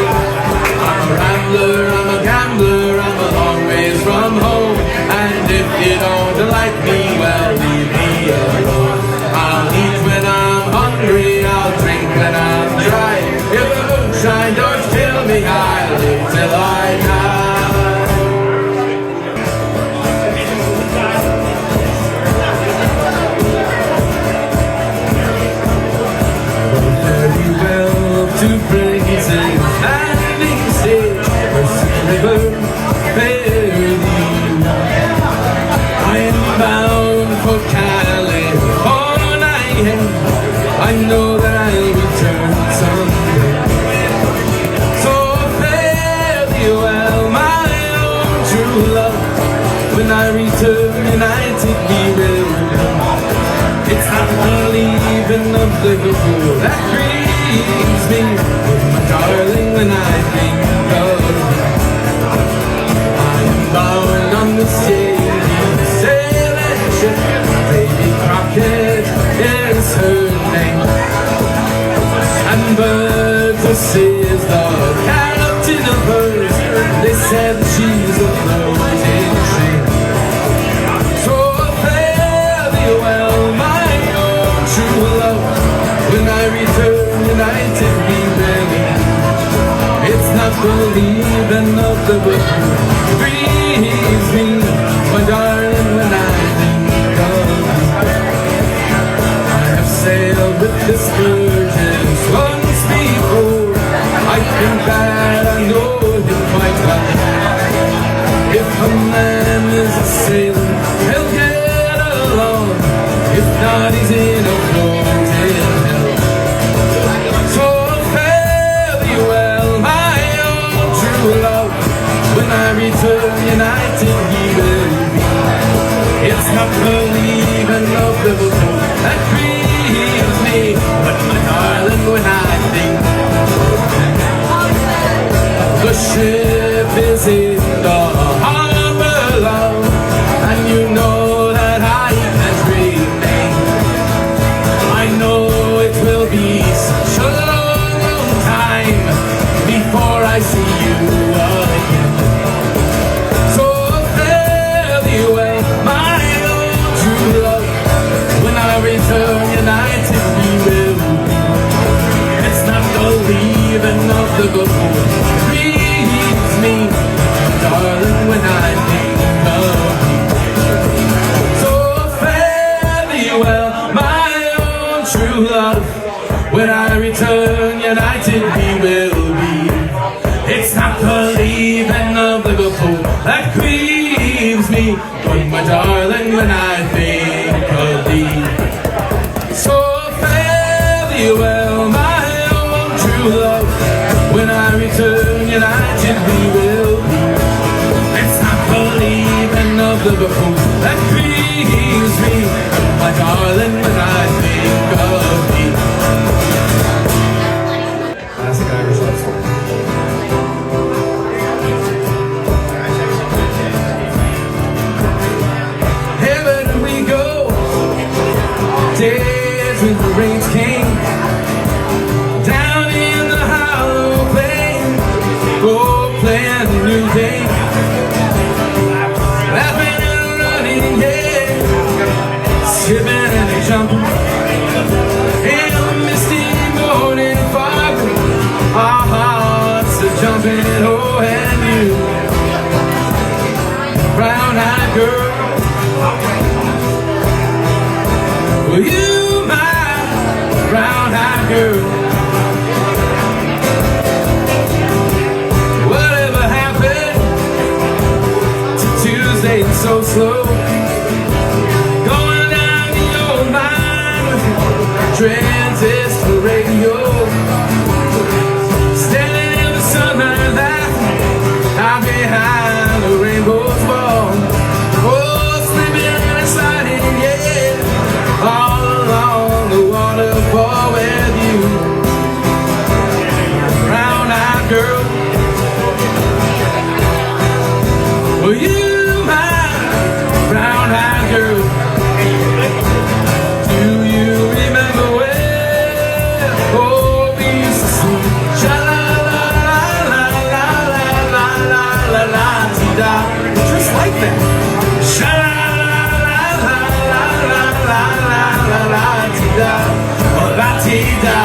I'm a rambler, I'm a gambler, I'm a long ways from home, and if you don't like me, well, leave me alone. I'll eat when I'm hungry, I'll drink when I'm dry. If the moonshine don't kill me, I'll live till I die. Very well to praise and landing stage, Mercy River, fare thee. I am bound for California. I know that I'll return someday. So fare thee well, my own true love. When I return, united we will be. It's not the leaving of Liverpool that grieves me, my darling, when I think of you. I am bound on the sailing ship, Baby Crockett is her name, and Birds is the captain of hers. They said she's a floating ship. So fare thee well, my own true love. When I return, united we will be. It's not the leaving of the boat grieves me, my darling, when I think of you. I have sailed with the scourges once before. I think that I know him quite well. If a man is a sailor, he'll get along. If not, he's in a floating hell. So fare thee well, my own true love. When I return, united we will be. It's not the leaving of Liverpool that grieves me, but my darling, when I think the ship is in the harbor, love, and you know that I can't remain. I know it will be such a long, long time before I see you again. So fare thee well, my own true love. When I return, united we will be. It's not the leaving of the good grieves me, darling, when I think of you. So fare thee well, my own true love. When I return, united we will be. It's not the leaving of the good that grieves me, but my darling, when I think of thee. So fare thee well, my own true love. When I return, united we will be. It's not the leaving of Liverpool that grieves me, my darling, when I think of thee. Classic Irish love song. day, laughing and running, yeah, skipping and jumping in the misty morning fog. Our hearts are jumping, oh, and you, brown-eyed girl, well, you, my brown-eyed girl. Whatever happened to Tuesday so slow? Going down the old line with transistor radio, standing in the sunlight laughing out behind the rainbow's wall. Oh, slipping and sliding, yeah, all along the waterfall with you, brown-eyed girl. Well, you, my brown-eyed girl. Do you remember where? Oh, we used to sing sha-la-la-la-la-la-la-la-la-la-la-la-ti-da, just like that. Sha-la-la-la-la-la-la-la-la-la-ti-da, oh, la-ti-da.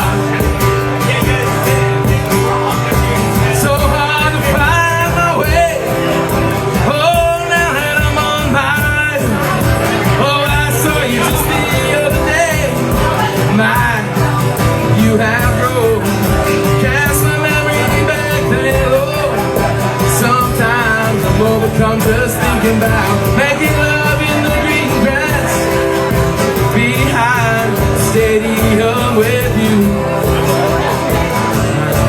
So hard to find my way. Oh, now that I'm on my own. Oh, I saw you just the other day. My, you have grown. Cast my memory back then, Lord. Sometimes I'm overcome just thinking about making love in the green grass behind the stadium with you,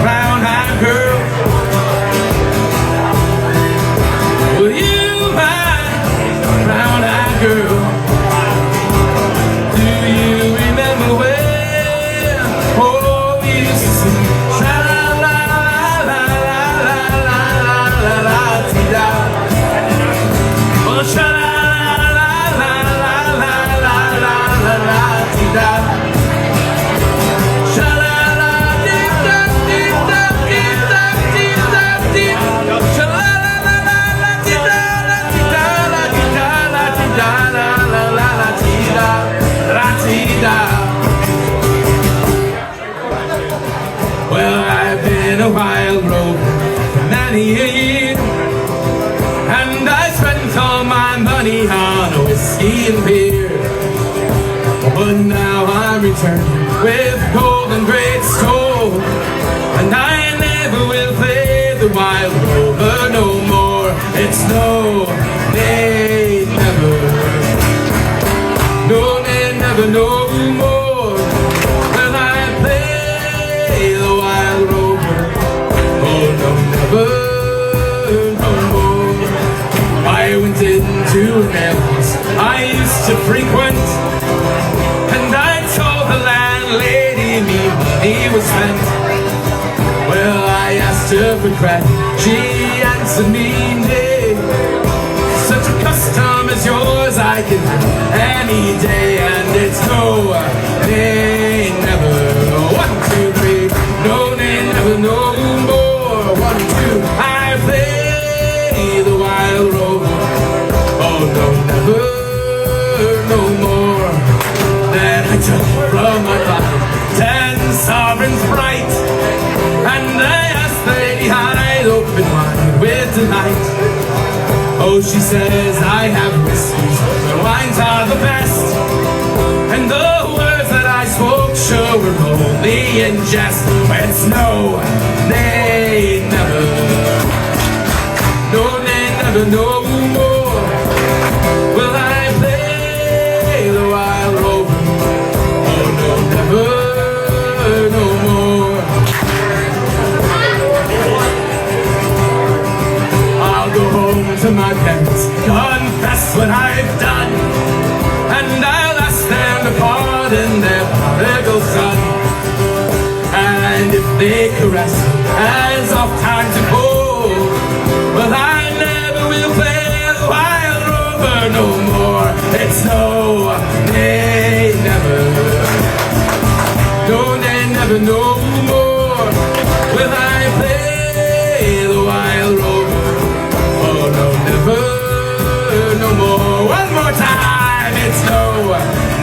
brown-eyed girl. Well, you, my brown-eyed girl. Do you remember where? Oh, we used to sing sha-la-la-la-la-la-la-la-la-la-ti-da, oh, sha-la-la-la-la-la-la-la-la-la-ti-da, sha-la-la-dee-da-dee-da-dee-da-dee-da-dee, sha-la-la-la-la-la-ti-da-la-ti-da-la-la-la-ti-da. Well, I've been a wild rover for many a year, and I spent all my money on whiskey and beer. But now I'm returning with golden great store, and I never will play the wild rover no more. It's no, nay, never. No, nay, never, no more. Will I play the wild rover? Oh, no, never, no more. I went into an alehouse I used to frequent, and I told the landlady me money was spent. Well, I asked her for crack, she answered me, nay, such a custom as yours I can have any day, and it's no, nay, never. 1, 2, 3, no, nay, never, no more. 1, 2, I play the wild rover. Oh, no, never, no more. Then I took from my pocket 10 sovereigns bright, and I asked the lady how I'd open wine with delight. Oh, she says I have whiskeys, the wines are the best, and the words that I spoke sure were only in jest. It's no, nay, never. No, nay, never, no more. Will I play the wild rover? Oh, no, never, no more. I'll go home to my parents, confess what I've done, and I'll ask them to pardon their prodigal son. And if they caress me as oft times ago, well, I never will play the wild rover no more. It's no, nay, never. No, nay, never, no more. Will I play the wild rover?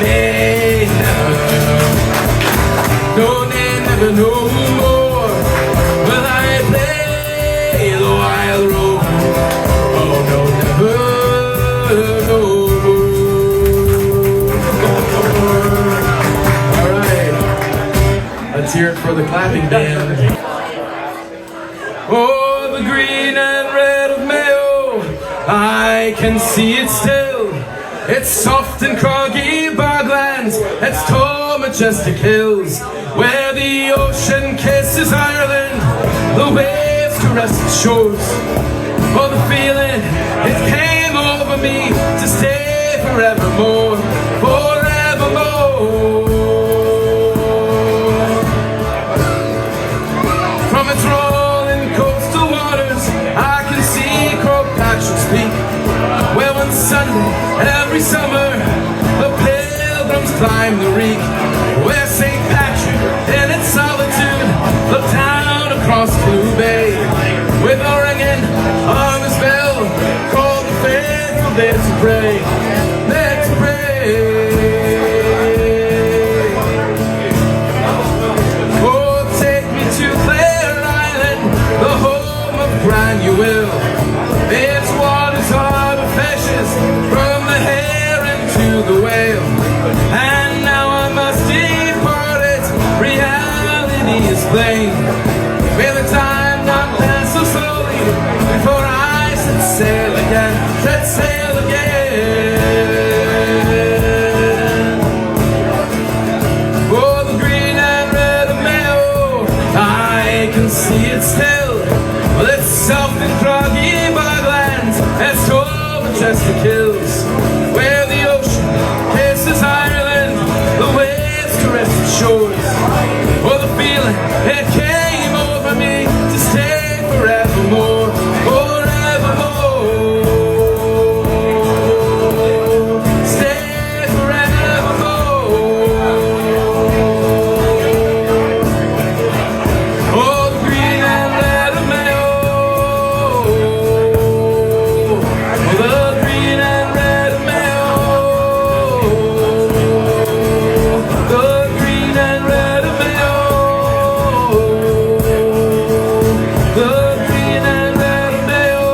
nay, never. No, nay, never, no more will I play the wild road. Oh no, never, no more. All right, let's hear it for the clapping band. Oh, the green and red of Mayo, I can see it still. It's soft and croggy boglands, it's tall majestic hills, where the ocean kisses Ireland, the waves caress its shores. Oh, the feeling, it came over me to stay forevermore, forevermore. From its rolling coastal waters, I can see Croagh Patrick's Peak, where one Sunday every summer the pilgrims climb the reek, where St. Patrick in its solitude looked down across Blue Bay, with a ringing on his bell, called the faithful there to pray, there to pray. Oh, take me to Clare Island, the home of Granuel. Its waters are the fishes, from the heron to the whale. And now I must depart it, reality is plain. May the time not pass so slowly before I set sail again, set sail again. Oh, the green and red of Mayo, I can see it still. Well, it's soft and croggy boglands, it's tall majestic hills, where the ocean kisses Ireland, the waves caress its shores. Oh, the feeling, it came over me to stay forevermore, forevermore. Stay forevermore. Oh, the green and red of Mayo. Oh, the green and red of Mayo. The green and red of Mayo. The green and red of Mayo.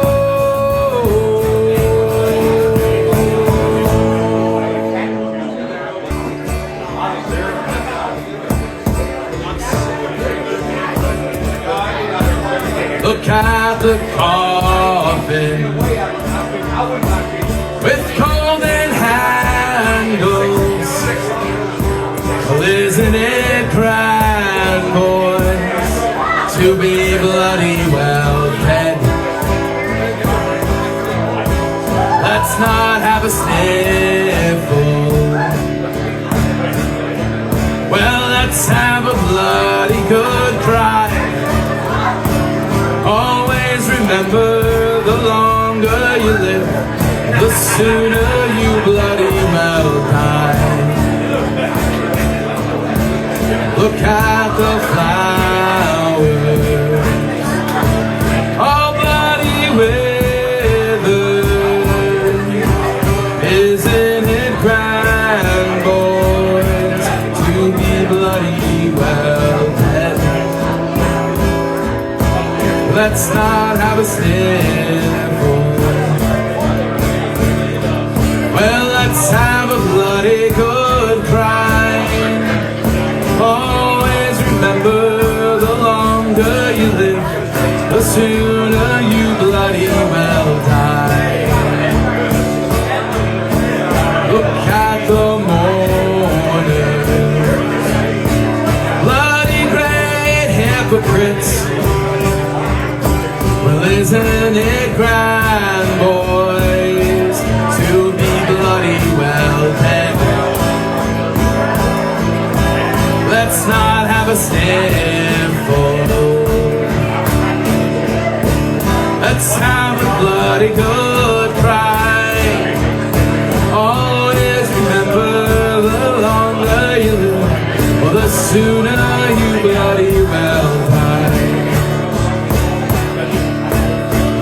Look at the coffin with golden handles. Well, isn't it grand, boys, to be bloody well fed? Let's not have a sniffle. Well, let's have a bloody good cry. Always remember, the longer you live, the sooner you bloody well die. Look at the flowers, all bloody withered. Isn't it grand, boys, to be bloody well dead? Let's not have a sniffle. Well, let's have a bloody good cry. Always remember, the longer you live, the sooner you bloody well die. Look at the mourners, bloody great hypocrites. Well, isn't it grand, boys, to be bloody well dead? Let's not have a sniffle. Let's have a bloody good cry. Always remember, the longer you live, well, the sooner you bloody well die.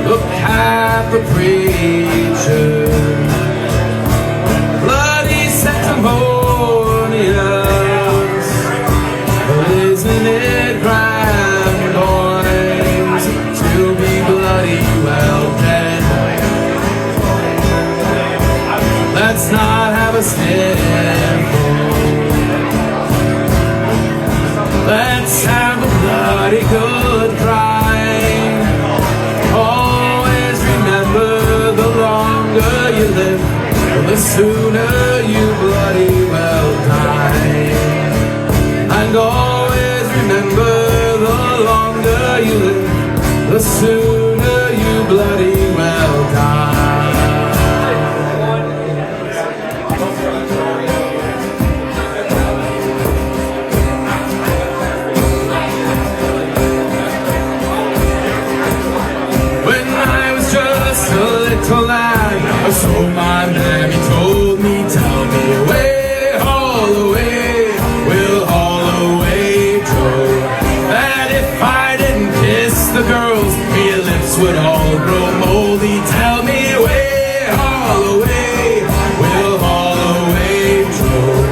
Look at the preacher, bloody set to hold. well dead. Let's not have a sniffle. Let's have a bloody good cry. Always remember, the longer you live, the sooner you bloody well die. And always remember, the longer you live, the sooner you bloody well die. So my mammy told me, tell me away, haul away, we'll haul away, Joe. That if I didn't kiss the girls, me lips would all grow moldy. Tell me away, haul away, we'll haul away, Joe.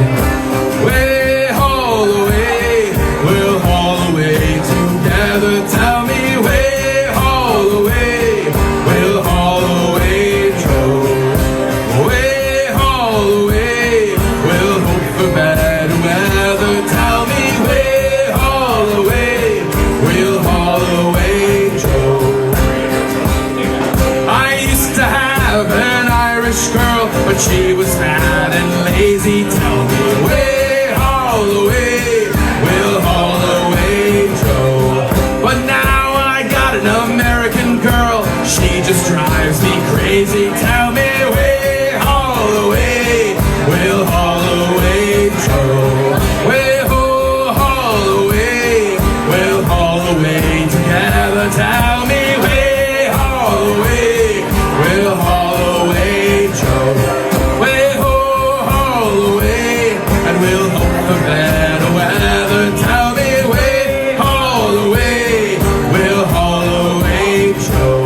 Way, haul away, we'll haul away together. Tell me way, haul away, we'll haul away, Joe. Bad weather, tell me way, haul away, we'll haul away, Joe. I used to have an Irish girl, but she was fat and lazy. Tell me way, haul away, we'll haul away, Joe. But now I got an American girl, she just drives me crazy. Tell me way, haul away, we'll haul away, Joe. Way ho, haul away, we'll haul away together. Tell me way, haul away, we'll haul away, Joe. Way ho, haul away, and we'll hope for better weather. Tell me way, haul away, we'll haul away, Joe.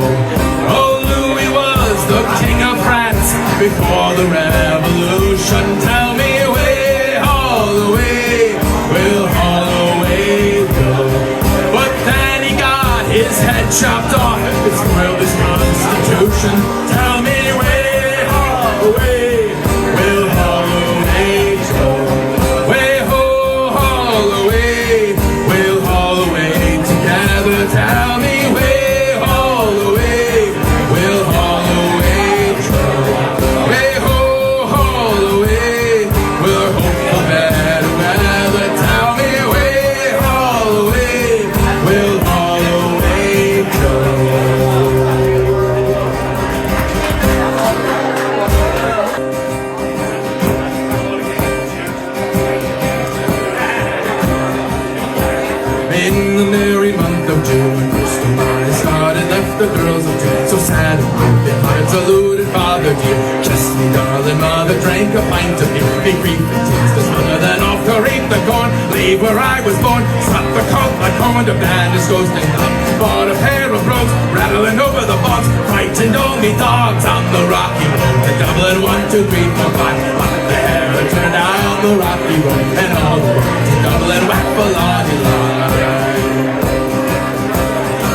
Oh, Louis was the king of France before the revolution. Tell me way, haul away, we'll haul away, Joe. But then he got his head chopped off, it spoiled his constitution. Tell me way, haul away, we'll haul away, Joe. Way ho, haul away, we'll haul away together. Tell me way, haul away, we'll haul away, Joe. Way ho, haul away, we'll hope for better weather. Tell me way, haul away, we'll haul away, Joe. In the merry month of June, first of my started, left the girls of June so sad and broken hearts, eluded father dear. Kissed me, darling mother, drank a pint of beer. Big grief and tears, the summer then off to reap the corn. Leave where I was born, slap the coat like corn. The band is ghosting up, bought a pair of brogues, rattling over the bogs, frightened all me dogs on the rocky road to Dublin. 1, 2, 3, 4, 5, pop the hair and turn down the rocky road, and all the way to Dublin. Whack the lodgy line.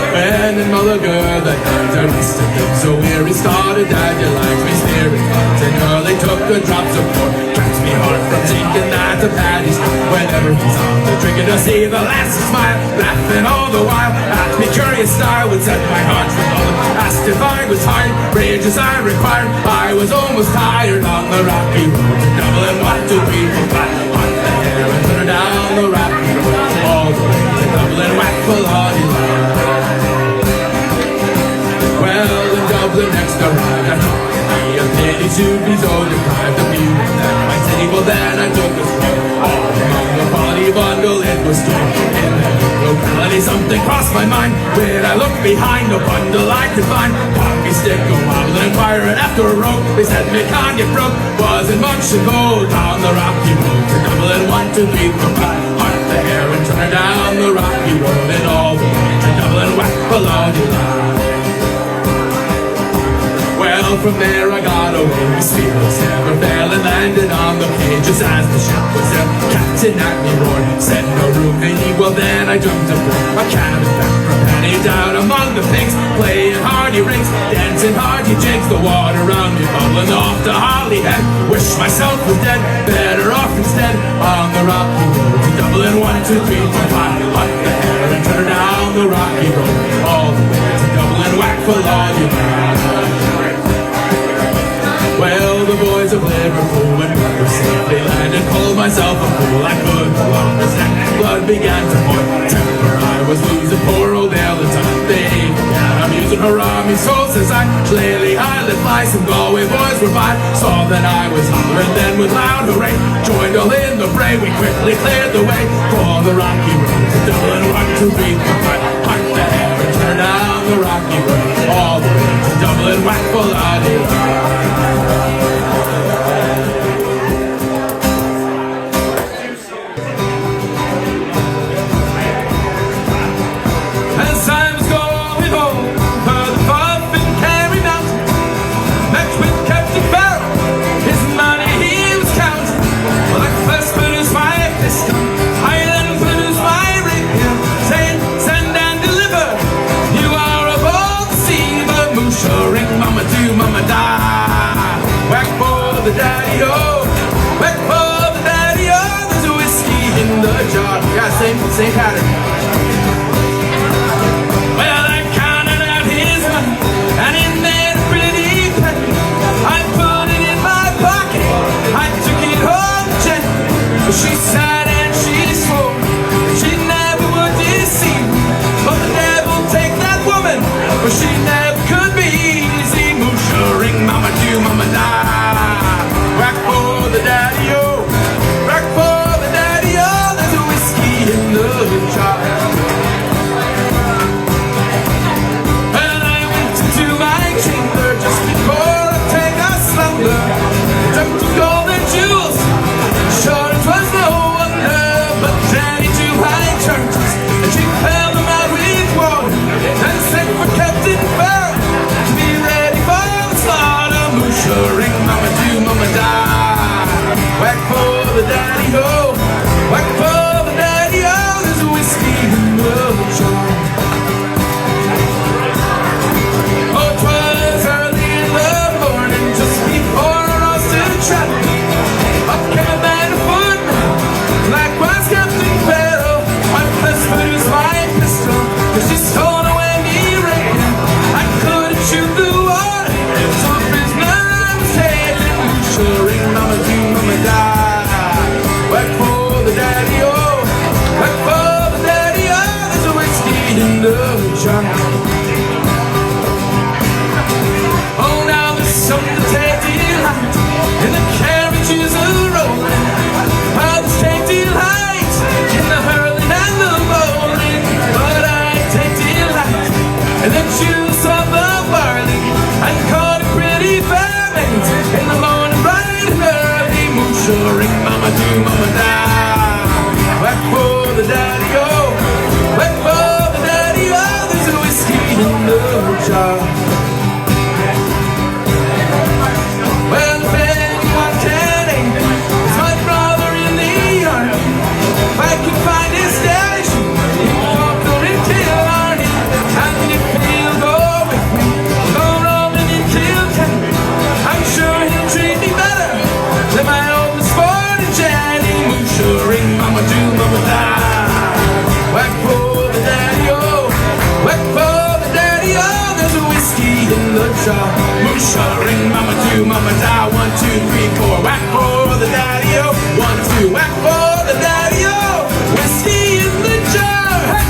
Ben and mother girl that night arrested him, so weary started that you liked me staring hot, and early took the drops of blood. Kept me heart from sinking that to Paddy's whenever he's on the drinking to see the lasses smile, laughing all the while at me curious style would set my heart to love. Asked if I was tired, rage as I required. I was almost tired on the rocky road to Dublin. 1, 2, 3, 4, 5, hunt the hair and turn down the rocky road, all the way to Dublin. Whack the lodgy line. Well, in Dublin next arrived, I took me a penny soup, he's all deprived of you. At my table then I took a stroll, all among the body bundle it was still. In the locality something crossed my mind, when I looked behind, no bundle I could find. Poppy stick, go out and inquiring after a rope. They said me can't get broke, wasn't much to go. Down the rocky road to Dublin. 1, 2, 3, 4, 5, hunt the hair and turn down the rocky road, and all the way to Dublin. Whack the lodgy line. Well, Well, from there I got away. My spirits never fell and landed on the quay just as the ship was there. Captain at me roared, said no room to eat. Well, then I jumped aboard a cabin back for a penny down among the pigs, playing hardy rings, dancing hardy jigs. The water around me bubbling off the Holyhead. Wish myself was dead, better off instead on the rocky road to Dublin. 1, 2, 3, 4, 5. Hunt the hare and turn down the rocky road all the way to Dublin. Whack full all you man. Well, the boys of Liverpool when we were safely landed called myself a fool. I couldn't along the neck, blood began to pour. Temper I was losing, poor old Ellington. They began amusing, hurrah me soul, says I. Shillelagh, Highland fly, some Galway boys were by. Saw that I was hollering, then with loud hooray joined all in the fray. We quickly cleared the way for the rocky road to Dublin. 1, 2, 3, 4, 5. Hunt the hare and turn down the rocky road all the way to Dublin. Whack full of St. Patrick. Well, I counted out his money, and in there a pretty penny. I put it in my pocket, I took it home gently. She sat and she swore she never would deceive me. But the devil take that woman, for she never could be easy. Moosha ring, mama do, mama die. Whack for the daddy-o, whack for the daddy-o. There's a whiskey in the jar. Well, I went into my chamber just before I take a slumber. Jumped to gold and jewels, sure it was no wonder. But Jenny to high churches, and she filled them out with water, and sent for Captain Farrell to be ready for the slaughter. Moosha ring, mama do, mama die. Whack for the daddy-o, whack for the daddy-o. There's a whiskey in the jar. Oh, 'twas early in the morning, just before I rose to travel. Up came a man afoot, likewise Captain Farrell. My first foot was my pistol, 'cause she stole away me ring. I couldn't shoot the water, so a prisoner I was taken. Moosha ring, mama do, mama die. Whack for the daddy-o, whack for the daddy-o. There's a whiskey in the jar. Oh, now there's something to take delight in the carriages a-rolling. Oh, there's take delight in the hurling and the bowling. But I take delight in the juice of the barley, and caught a pretty fair maid in the morning bright and early. Moosha ring, mama do, mama die. Whack for the daddy-o, whack for the daddy-o. There's a whiskey in the jar. Well, if anyone can aid me, it's my brother in the army. If I can find his station, he'll conquer in Killarney. And if he'll go with me, go roaming in Kilkenny, I'm sure he'll treat me better than my old sport and Jenny. Moosha ring, mama do, mama die. Whack for the daddy-o, whack for the daddy-o. There's a whiskey in the jar. Moosha ring, mama do, mama die. 1, 2, 3, 4. Whack for the daddy-o. 1, 2. Whack for the daddy-o. Whiskey in the jar. Hey!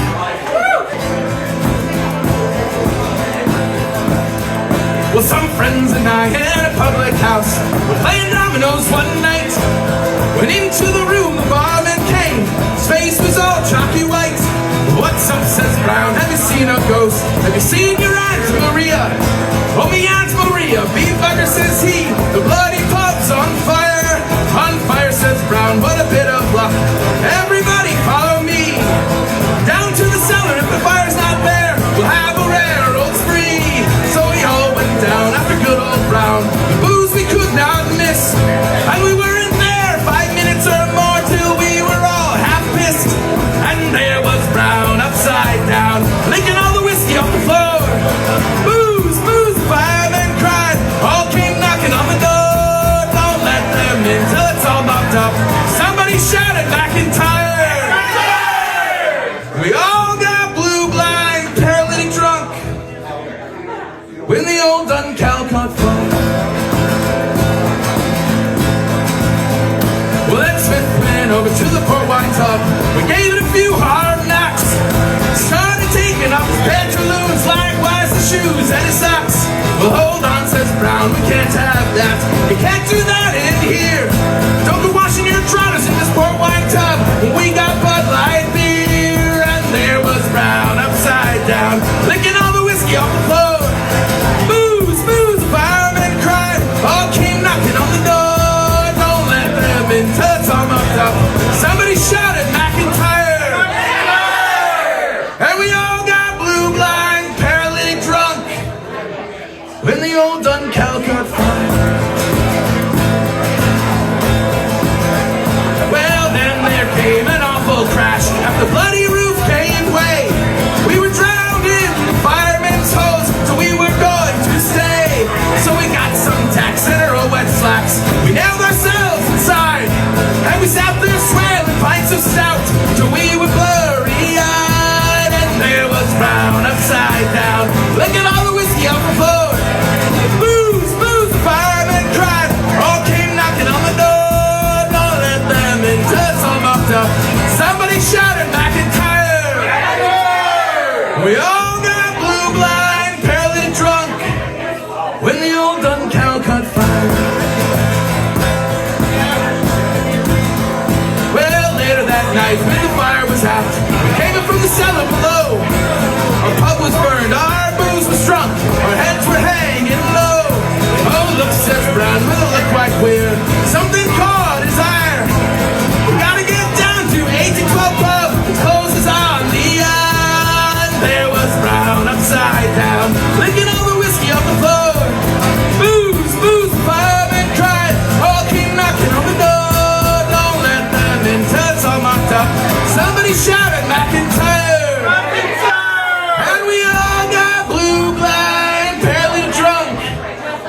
Well, some friends and I in a public house were playing dominoes one night. Went into the room, the barman came. His face was all chalky white. What's up, says Brown, have you seen a ghost? Have you seen your Aunt Maria? Oh, me Aunt Maria, beefbugger, says he. The bloody pub's on fire. On fire, says Brown, what a bit of luck. Everybody follow me down to the cellar. If the fire's not there, we'll have a rare old spree. So we all went down after good old old brown. The booze we could not miss, and we were in there 5 minutes or more till we were all half pissed. And there was Brown upside down, licking all the whiskey off the floor. Booze, booze, the firemen cried, all came knocking on the door. Don't let them in till it's all knocked up. Somebody shouted McIntyre. We all got blue blind, paralytic drunk when the old Duncal caught fire. Well, then Smith went over to the port wine tub. We gave it a few hard knocks. Started taking off his pantaloons, likewise the shoes and his socks. Well, hold on, says Brown, we can't have that. You can't do that in here. Don't go washing your trotters in this port wine tub. We got Bud Light beer. And there was Brown upside down, licking all the whiskey off the floor. Booze, booze, the firemen cried, all came knocking on the door. Don't let them in till it's all knocked up. Somebody shouted McIntyre. And we all got blue blind, paralytic drunk when the old Duncal caught fire. Well, then there came an awful crash after the bloody roof gave way. We were drowned in the firemen's hose, so we were going to stay. So we got some tacks and our old wet slacks. We nailed ourselves inside, and we sat there swelling pints of stout till we were blurry-eyed. And there was Brown upside down, licking all the whiskey off the floor. Booze, booze, the firemen cried, all came knocking on the door. Don't let them in till it's all mopped up. Somebody shouted McIntyre. We all got blue blind, paralytic drunk when the old Duncal caught fire. Well, later that night when the fire was out, we came in from the cellar below. Our pub was burned, our booze was drunk, our heads were hanging low. Oh, look, says Brown with a look quite weird. Something caught his eye. We gotta get down to 812 pub, it closes on the eye. And there was Brown upside down, licking all the whiskey off the floor. Booze, booze, the firemen cried, all came knocking on the door. Don't let them in till it's all mocked up. Somebody shouted McIntyre. And we all got blue blind, paralytic drunk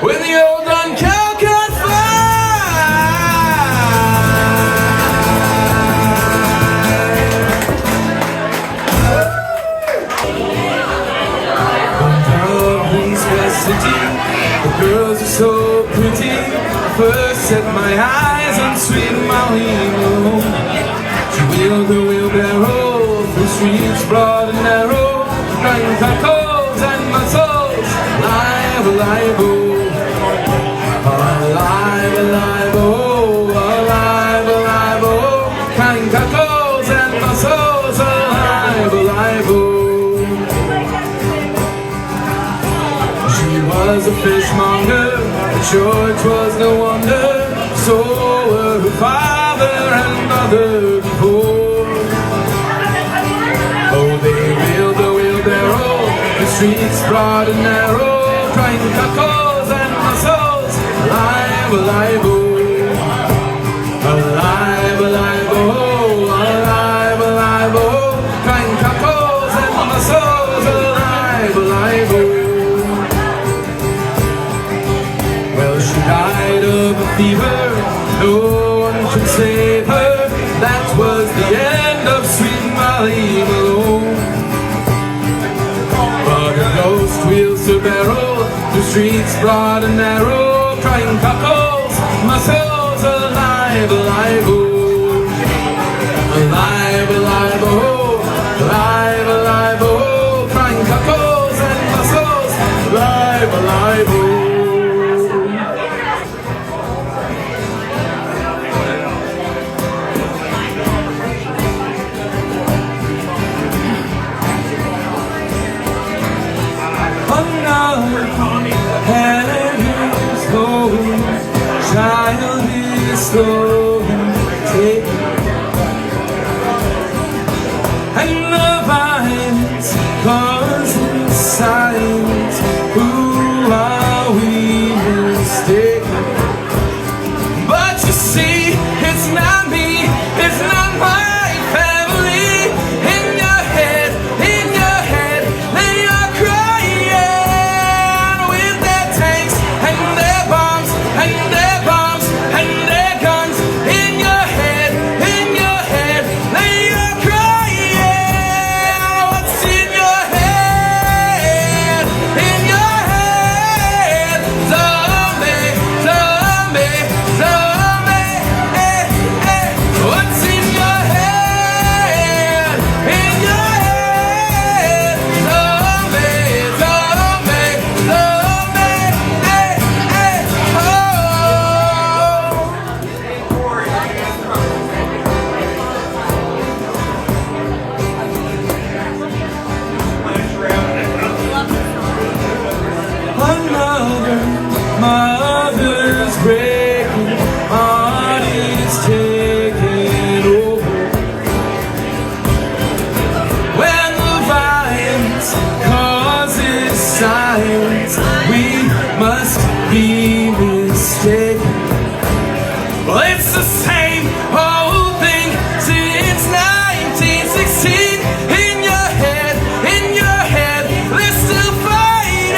when the old Duncal caught city. The girls are so pretty. I first set my eyes on sweet Molly Malone. She wheeled her wheelbarrow through streets broad and narrow, crying cockles and mussels, alive, alive, oh, alive, alive, oh, alive, alive, oh, crying cockles and mussels, alive, alive, oh. Was a fishmonger, but George was no wonder. So were her father and mother before. Oh, they wheeled the wheelbarrow, the streets broad and narrow, crying cockles and mussels, alive, alive, oh, alive, alive, oh, alive, alive, oh, crying cockles and mussels, alive, alive, oh. She died of a fever, no one could save her. That was the end of sweet Molly Malone. But her ghost wheels her barrow through streets broad and narrow, crying cockles, mussels, alive, alive, oh, alive, alive, oh, alive, alive, oh, crying cockles and mussels, alive, alive, oh. Child is going must be mistaken. Well, it's the same old thing since 1916. In your head, they're still fighting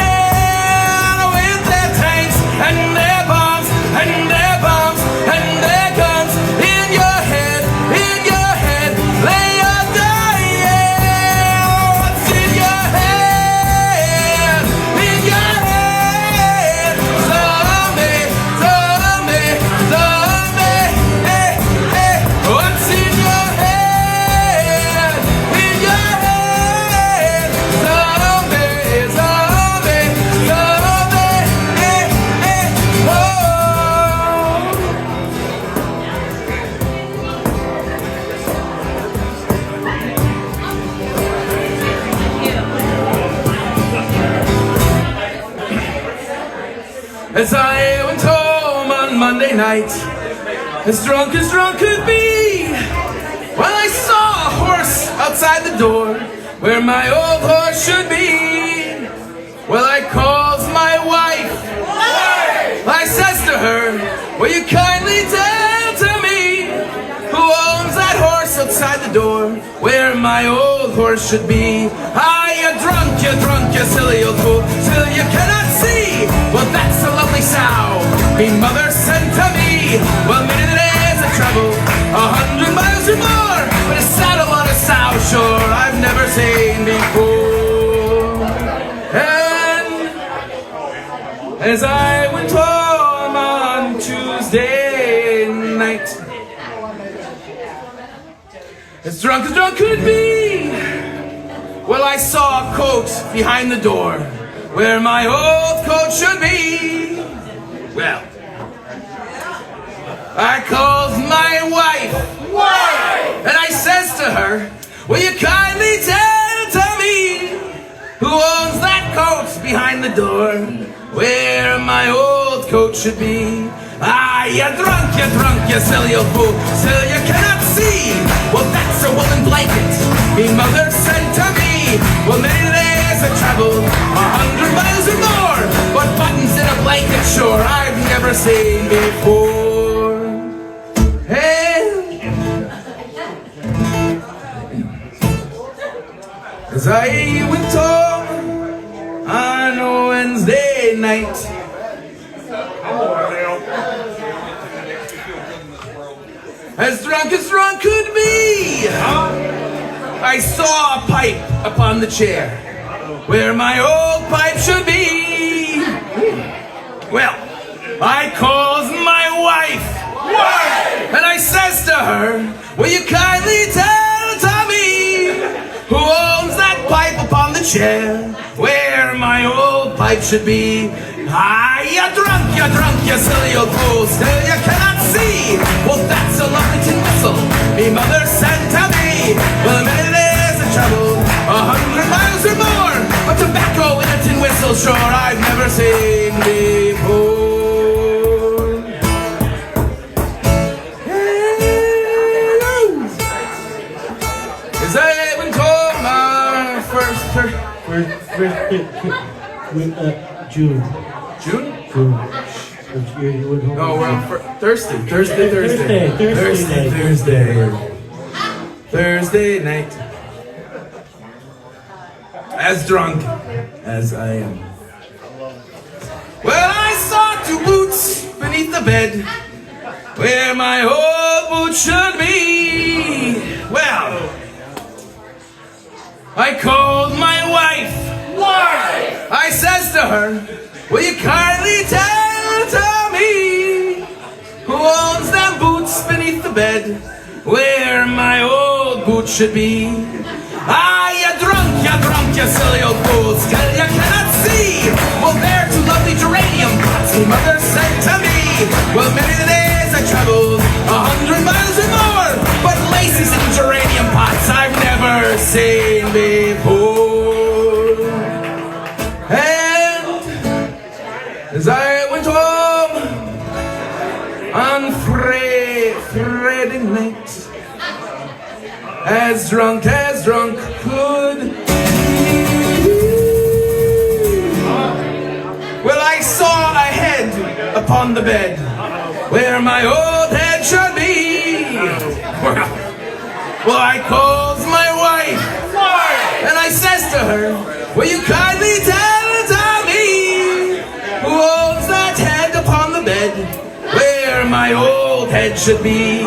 with their tanks and their bombs and their bombs and their guns. In your head, they are dying. What's in your head? In your head, zombie, zombie, zombie. Hey, hey, what's in your head? In your head, zombie, zombie, zombie. Hey, hey, oh. As I went home on Monday night, as drunk could be, well, I saw a horse outside the door where my old horse should be. Well, I calls my wife. I says to her, will you kindly tell to me who owns that horse outside the door where my old horse should be? Ah, you drunk, you silly old fool, still you cannot see. Well, that's a lovely sow me mother sent to me. Well, many days of travel, 100 miles or more, but a saddle on a sow, sure, I've never seen before. And as I went home on Tuesday night, as drunk could be, well, I saw a coat behind the door where my old coat should be. Well, I called my wife, and I says to her, will you kindly tell to me who owns that coat behind the door where my old coat should be? Ah, you drunk, you silly old fool, still you cannot see. Well, that's a woolen blanket me mother sent to me. Well, many days I traveled, 100 miles or more, but buttons in a blanket, sure, I've never seen before. Hey, as I went home on Wednesday night, as drunk could be, I saw a pipe upon the chair where my old pipe should be. Well, I calls my wife, and I says to her, will you kindly tell to me who owns that pipe upon the chair where my old pipe should be? Ah, you drunk, you silly old fool, still you cannot see. Well, that's a lovely tin whistle me mother sent to me. Well, many days I traveled, 100 miles or more, but tobacco in a tin whistle, sure, I've never seen before. As I went home on first June. June? June. Which year you went home? No, we're on Thursday night. As drunk as I am. Well, I saw two boots beneath the bed where my old boots should be. Well, I called my wife. I says to her, will you kindly tell to me who owns them boots beneath the bed where my old boots should be? Ah, you drunk, you silly old fool, still you cannot see. Well, they're two lovely geranium pots my mother sent to me. Well, many the days I traveled, 100 miles or more, but laces and geranium pots I've never seen before. And as I went home on Friday night, as drunk could be, well, I saw upon the bed where my old head should be. Well, I calls my wife and I says to her, will you kindly tell Tommy who owns that head upon the bed where my old head should be?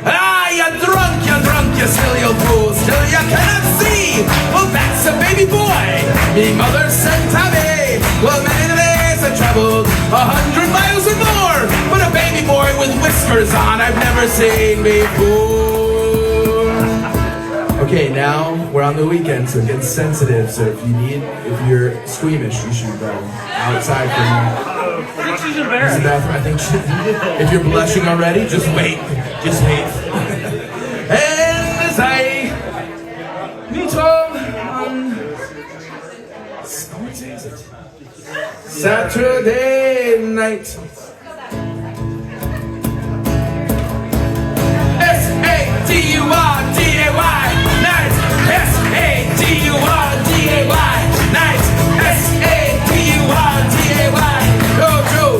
Ah, you're drunk, you silly old fool, still you cannot see. Well, that's a baby boy, me mother sent to me. Well, many days I traveled 100 miles or more, but a baby boy with whiskers on I've never seen before. Okay, now we're on the weekend, so it gets sensitive. So if you're squeamish, you should go outside for She's embarrassed. I think if you're blushing already, just wait. Just wait. And as I meet home on Saturday night. S-A-T-U-R-D-A-Y night. S-A-T-U-R-D-A-Y night. S-A-T-U-R-D-A-Y.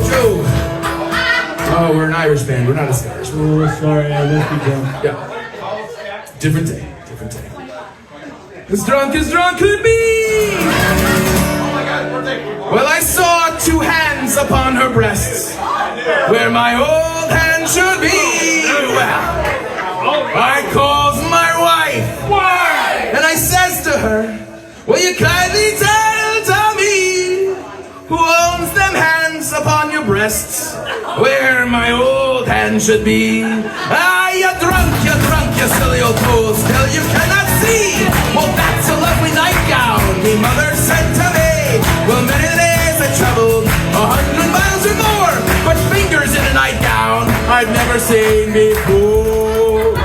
Joe. Oh, we're an Irish band. We're not a Scottish band. Oh, sorry, I must be drunk. Yeah. Different day. As drunk could be. Well, I saw two hands upon her breasts where my old hand should be. Well, I calls my wife and I says to her, will you kindly tell Tommy who owns them hands upon your breasts where my old hand should be? Ah, you're drunk, you silly old fool, still you cannot see. Well, that's a lovely nightgown me mother sent to me. Well, many days I traveled 100 miles or more, but fingers in a nightgown I've never seen before.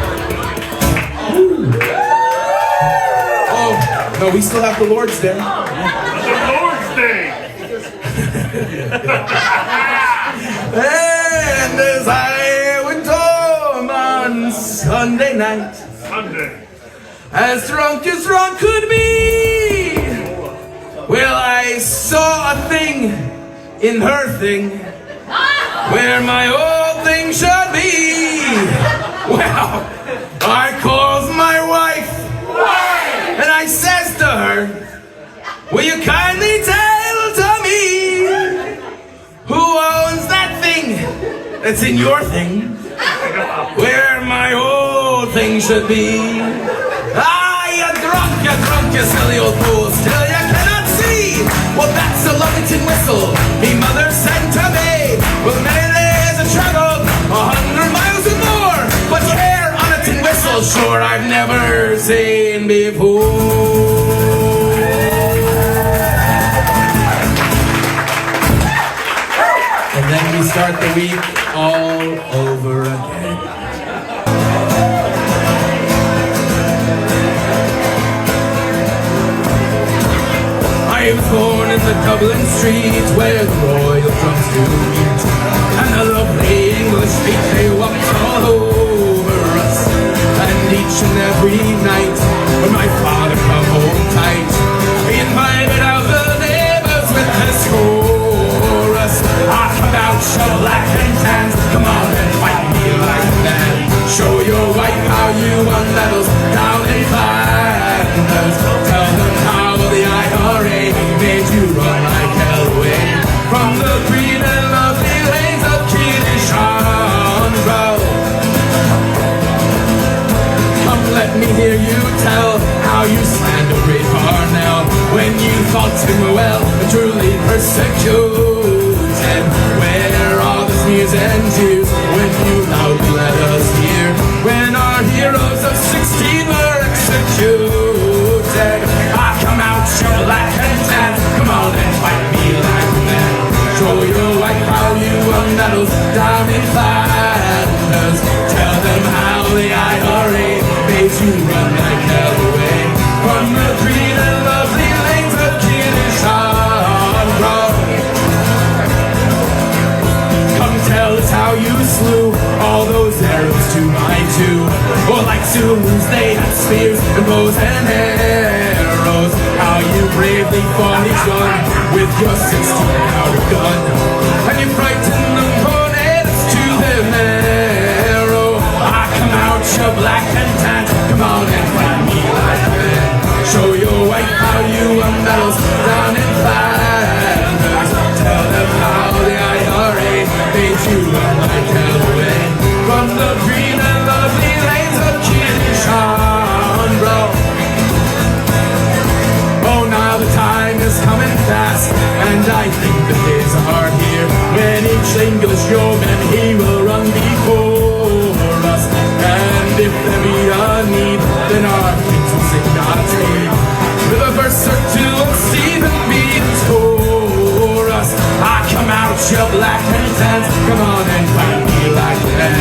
Oh, no, we still have the Lord's Day. The Lord's Day. And as I went home on Sunday night, as drunk could be, well, I saw a thing in her thing where my old thing should be. Well, I calls my wife and I says to her, will you kindly tell Tommy who owns that thing that's in your thing where my old thing should be? Ah, you're drunk, you silly old fool, still you cannot see. Well, that's a Lovington whistle me mother sent to me. Well, many days I traveled 100 miles or more, but hair on a tin whistle, sure I've never seen before. And then we start the week all over again. I was born in the Dublin streets where the royal drums do meet, and the lovely English feet they walked all over us. And each and every night when my father come home tight, he invited out the neighbors with his chorus. I come out, shovel black and tans, come on and fight me like that. Show your wife how you won medals down in Flanders. Tell them how the IRA made you run like hell away from the green and lovely lanes of Kilishan. Come, let me hear you tell how you slandered great Parnell when you thought him well and truly persecuted. Where are the sneers and jeers when you loudly let us hear when our heroes of 16 were executed? I come out, show black and tan, come on and fight me like a man. Show your wife how you won medals down in Flanders. Tell them how the IRA made you run like hell away from the green and lovely lanes of Kilishan Road. Come tell us how you slew all those arrows to my two. Or like Zulus they had spears and bows and arrows. How you bravely fought each one with your 16 powder gun. And you frightened them Michael away from the green and lovely lanes of Cumberland. Oh, now the time is coming fast, and I think the days are here when each English yeoman he will run before us. And if there be a need, then our feet will sing God's speed. With a verse or two of Stephen Beaton's chorus. I come out your black and tans, come on and find me like that.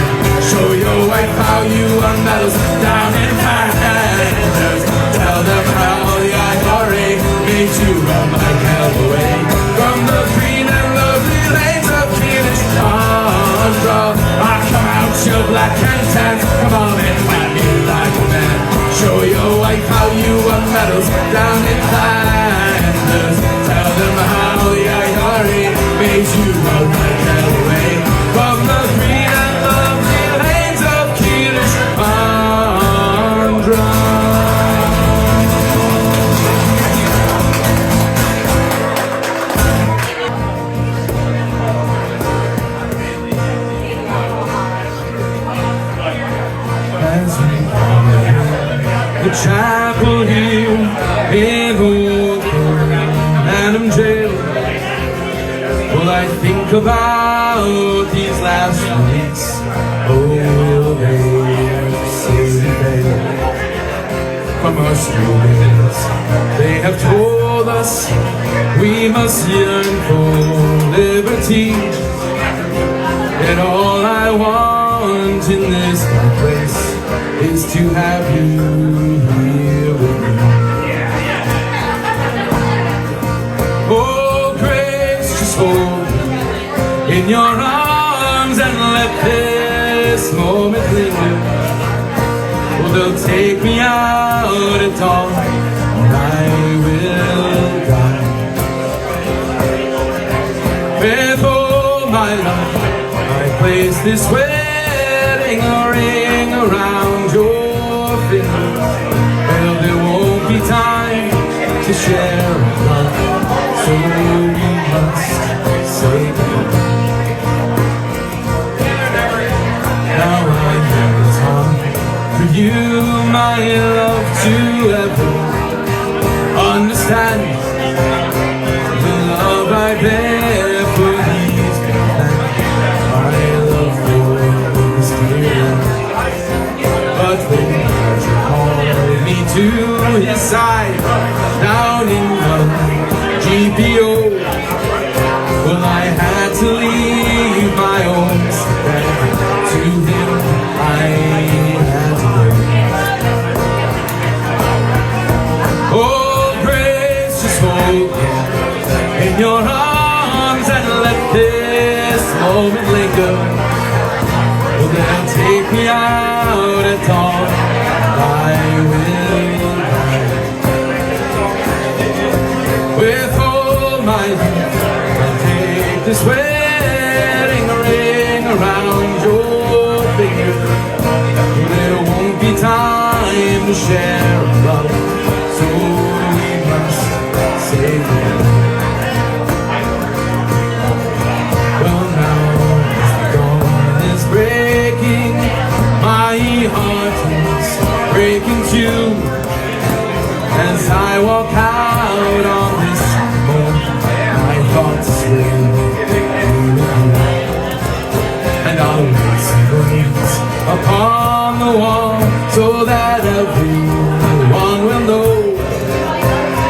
Show your wife how you won medals down in Flanders. Tell them how the IRA made you run like hell away from the green and lovely lanes of Finnegans Wake. I come out your black and tans, come on and find me like a man. Show your wife how you won medals down in Flanders. Tell them how the IRA made you run like hell away from the green and lovely lanes of Finnegans Wake. The chapel here in Old Adam Jail. Well, I think about these last weeks. Oh, they from our students, they have told us we must yearn for liberty. And all I want in this place is to have you here with me. Oh, grace, just hold me in your arms and let this moment linger. Well, they'll take me out at dawn and I will die. With all my love, I place this wedding ring around your finger. Well, there won't be time to share love, so we must say goodbye. Now I know it's hard for you, my love, to ever understand the love I bear for these men. My love for this dear. But when he called me to his side down in the GPO, well, I had to leave my own bed. To him I had to go. Oh, grace, just hold me in your arms and let this moment linger. Well, they'll take me out at dawn, I will die. With all my youth, I'll take this wedding ring around your finger. There won't be time to share love, so we must say goodbye. Well, now the dawn is breaking, my heart is breaking too. As I walk out on this moon, my thoughts will be with you. And I'll lay some words upon the wall, so that everyone will know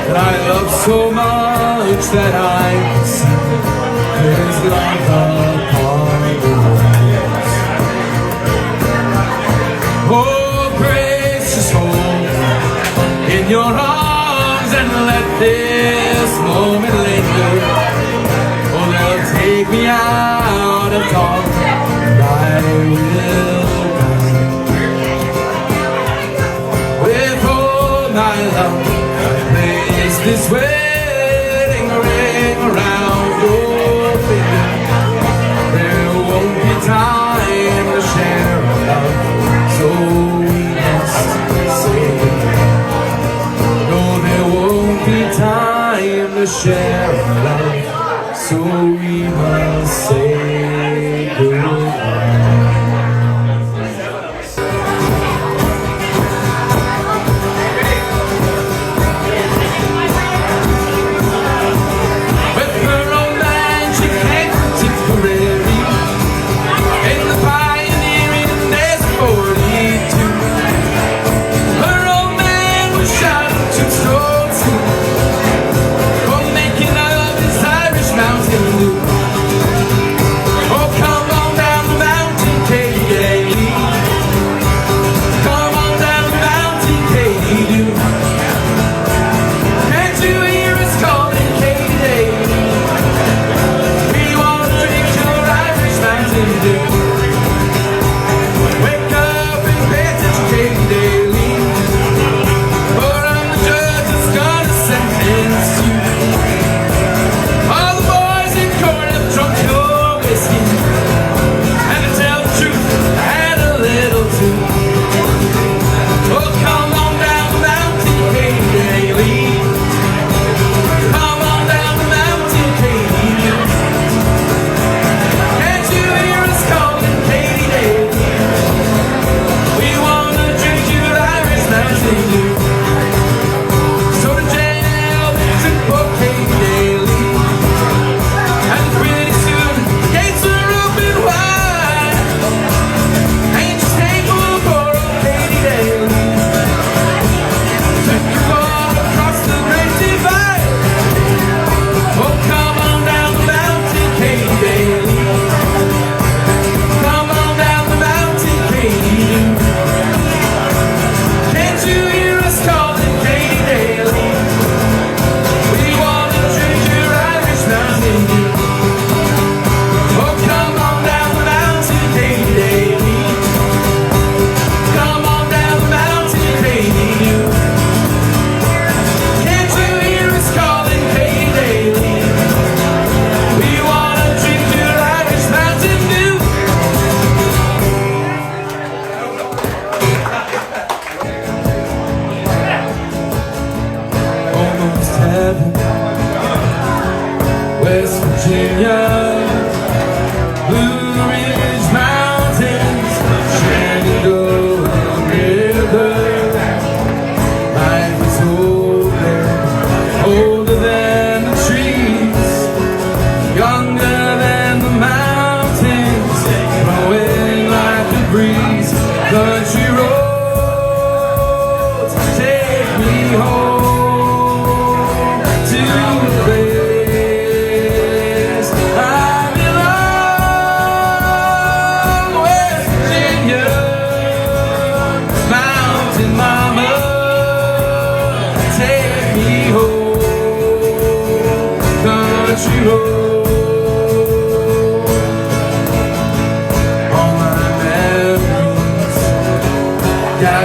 that I love so much that I can see there's love upon the walls. Oh, gracious hold in your arms and let this moment linger. Oh, they'll take me out of dawn and I will die. With all my love, I place this wedding ring around your finger. There won't be time to share love, so we must say goodbye. No, there won't be time to share love, so we must say goodbye.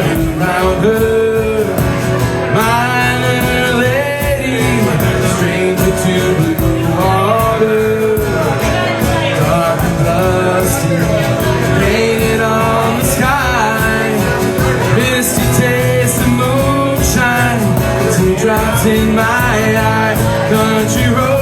riding round her, minor lady, stranger to blue water, dark and dusty, painted on the sky, misty taste of moonshine, teardrops in my eye, country road.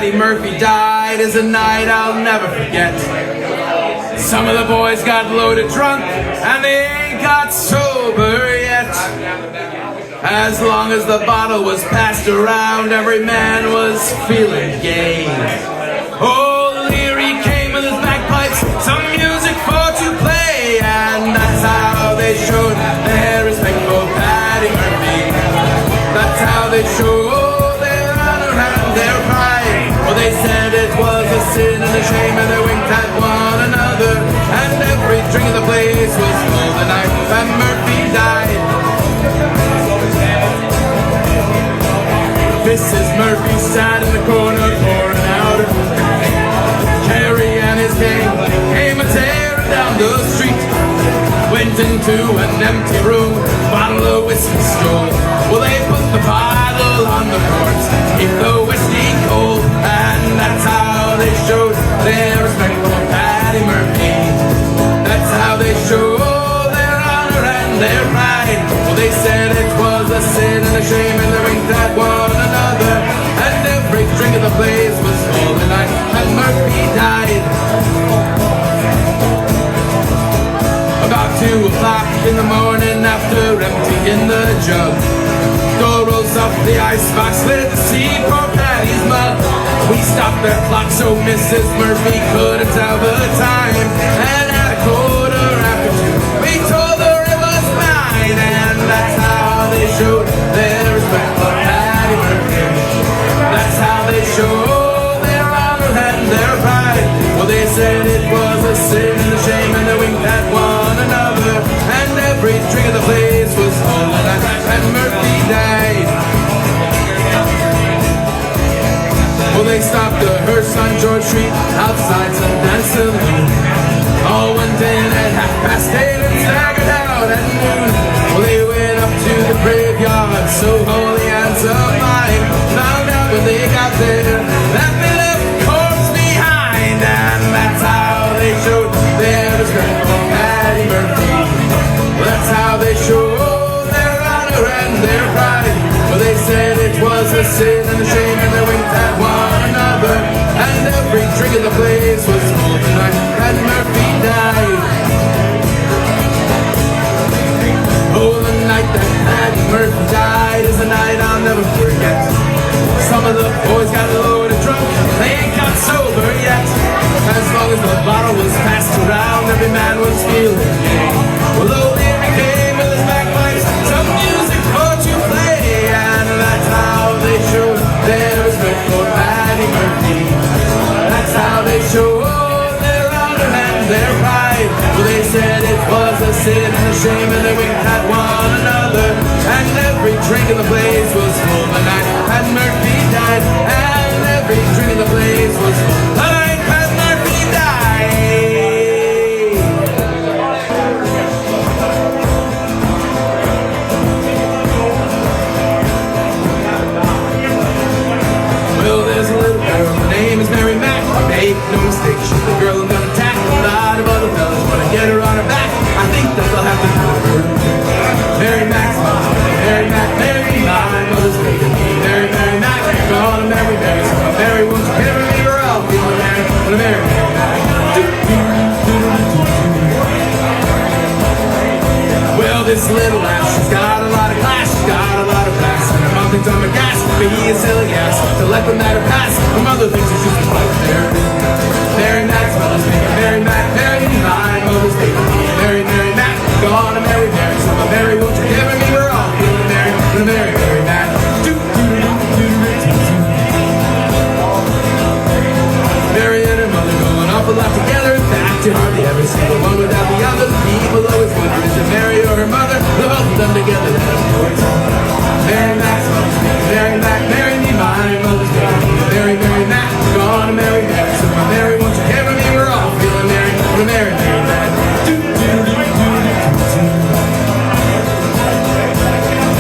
Murphy died is a night I'll never forget. Some of the boys got loaded drunk and they ain't got sober yet. As long as the bottle was passed around, every man was feeling gay. Old Leary came with his bagpipes, some music for to play, and that's how they showed their respect for Paddy Murphy. That's how they showed their honor and their pride. Well, they said it was a sin and a shame, and they winked at one another, and every drink in the place was full the night, and Murphy died. Mrs. Murphy sat in the corner pouring out. Kerry and his gang came a tearing down the street, went into an empty room, bottle of whiskey stole. Well, they put the bottle on the corpse, keep the whiskey cold, and that's how they showed their respect for Paddy Murphy. That's how they showed their honor and their pride. Well, they said it was a sin and a shame, and they winked at one another, and every drink in the place was full the night, and Murphy died. About 2 o'clock in the morning, after emptying the jug, door rolls up the icebox lid to see poor Paddy's mug. We stopped their clock so Mrs. Murphy couldn't tell the time, and at 2:15 we told her it was fine, and that's how they showed their respect for Paddy Murphy. That's how they showed their honor and their pride. Well, they said it was a sin and a shame, and they winked at one another, and every drink of the place was full of that, and Murphy died. Well, they stopped the hearse on George Street outside some dance saloon. All went in at 8:30 and staggered out at noon. Well, they went up to the graveyard, so holy and sublime, found out when they got there that they left the corpse behind, and that's how they showed their respect for Paddy Murphy. Well, that's how they showed their honor and their pride. Well, they said it was a sin and a shame, and they winked at one another, and every drink in the place was full the night, and Murphy died. of the boys got loaded drunk, they ain't got sober yet. As long as the bottle was passed around, every man was feeling gay. Well, old Henry came with his bagpipes, some music for to play, and that's how they showed their respect for Paddy Murphy. That's how they showed their honor and their pride. Well, they said it was a sin and a shame, and they winked at one another. And every drink in the place was full the night, and Murphy died. And every drink in the place was full the night, and Murphy died. Well, there's a little girl, her name is Mary Mack. Make no mistake, she's the girl I'm gonna attack. A lot of other fellas wanna get her on her back. I think that they'll have to do her. Mary Mack's mom, Mary Mack, Mary, my mother's making me. Mary, Mary Mack, gonna marry Mary. So Mary, won't you give me her all? Feeling Mary, gonna marry Mary Mack. Well, this little lass, she's got a lot of class, she's got a lot of class, and her mom thinks I'm a gas, but he is silly ass. To let the matter pass, her mother thinks it's just a fight there. Mary Mack's mother's making Mary Mack, Mary, my mother's making me. Mary, Mary Mack, gonna marry Mary. So Mary, won't you give me her all? Feeling Mary, gonna marry Mary Mack. Mary and her mother go an awful lot together. In fact, you hardly ever see the one without the other. People always wonder, is it Mary or her mother? The both of them together, then of course. Mary Mack's mother's making Mary Mack, marry me, my mother's making me. Mary, Mary Mack, gonna marry Mary. So Mary, won't you give me her all? Feeling Mary, gonna marry Mary Mack.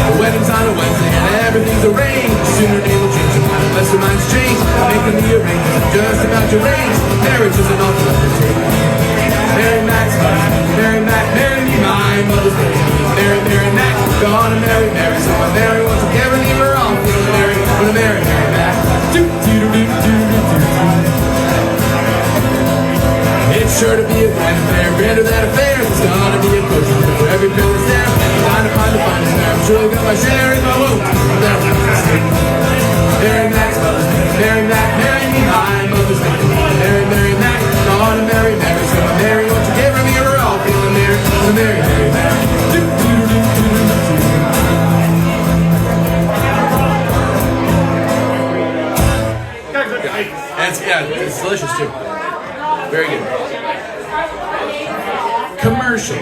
The wedding's on a Wednesday and everything's arranged. Sooner they will change, unless their minds change. Making the arrangements just about your range. Marriage is an awful undertaking. Mary Mack's mother, Mary Mack, marry me, my mother's making me. Mary, Mary Mack, gonna marry Mary. So Mary wants to give her all. Feeling Mary, gonna marry Mary Mack. It's sure to be a grand affair, grander than a fair. It's gonna be a push for every bill is there. Trying to find the finest there. I'm sure I got my share in my womb. Mary Mack's mother's making Mary Mack, marry me, my mother's making me. Mary, Mary Mack, gonna marry Mary. So Mary, won't you give me her all? Feeling Mary, gonna marry Mary Mack. It's delicious too. Very good. Commercial.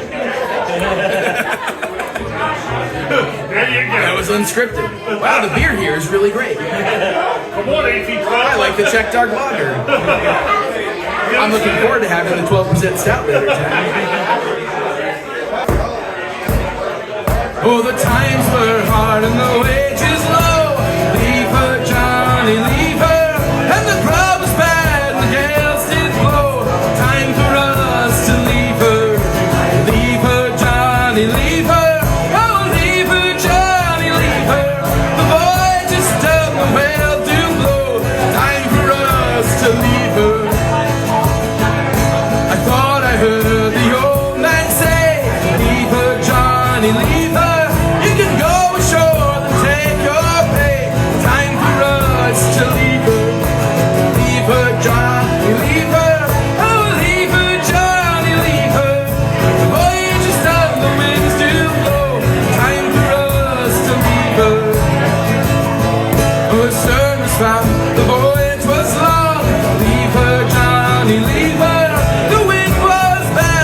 There you go. That was unscripted. Wow, the beer here is really great. Come on, AT12. I like the Czech Dark Lager. I'm looking forward to having the 12% stout later tonight. Oh, the times were hard and the wages low. Leave her, Johnny, leave her. And the crowd was bad and the gales did blow. Time for us to leave her. Leave her, Johnny, leave her. Oh, leave her, Johnny, leave her. The boy just done the whale do blow. Time for us to leave her. I thought I heard the old man say, leave her, Johnny, leave her. You can go ashore and take your pay. Time for us to leave her. Leave her, Johnny, leave her. Oh, leave her, Johnny, leave her. The voyage is done, the winds do blow. Time for us to leave her. Oh, the sun was found, the voyage was long. Leave her, Johnny, leave her. The wind was bad.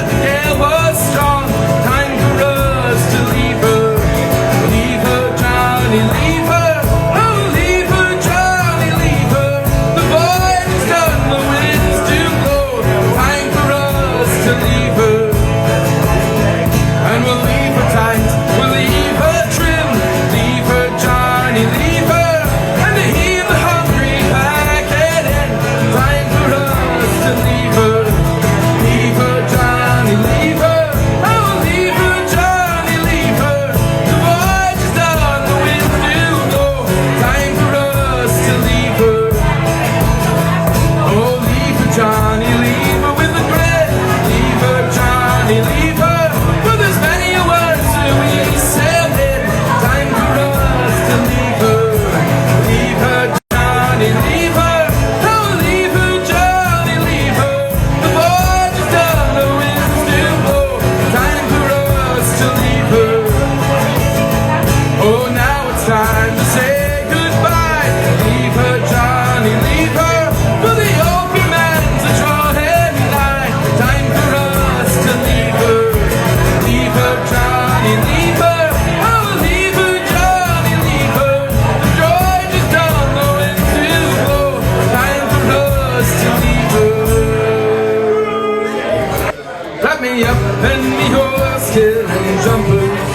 me up and me horse killing jumpers.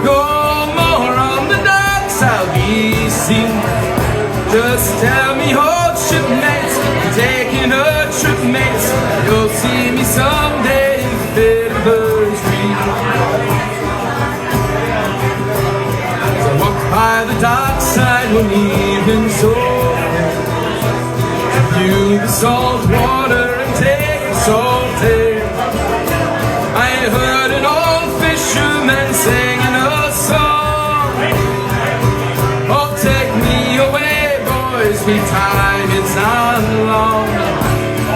No more on the docks I'll be seen. Just tell me, old shipmates, taking a trip, mates. You'll see me someday in Fiddler Street. As I walk by the dockside one evening so view the salt water and take the salt air. I heard an old fisherman singing a song. Oh, take me away, boys, me time is not long.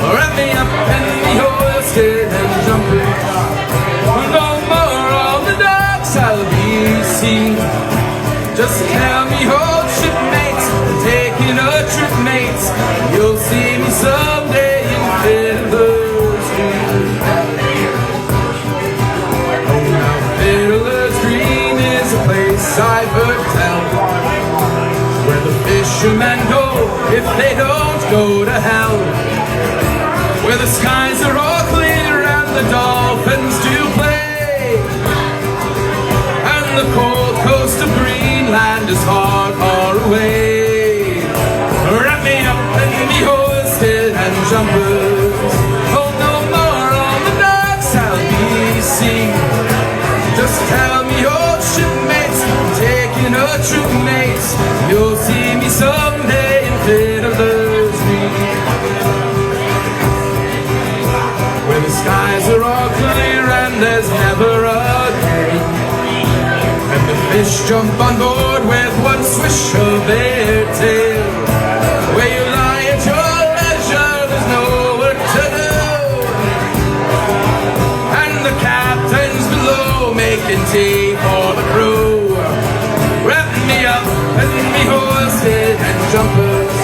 Wrap me up in me hoisted and jumping. No more on the docks I'll be seen. Just tell me, old shipmates, taking a trip, mates. You'll see me someday in Fiddler Street. Oh, now Fiddler Street is a place I've heard tell, where the fishermen go if they don't go to hell, where the skies are all clear and the dolphins do play, and the cold coast of Greenland is far, far away. Wrap me up in me hoisted and jumpers. Oh, no more on the docks I'll be seen. Just tell me, old shipmates, taking a trip, mates. You'll see me someday in Fiddler Street, where the skies are all clear and there's never a gale, and the fish jump on board with one swish of their tail. Where you lie at your leisure, there's no work to do, and the captain's below making tea for the crew. Wrap me up and me hoisted and jumpers.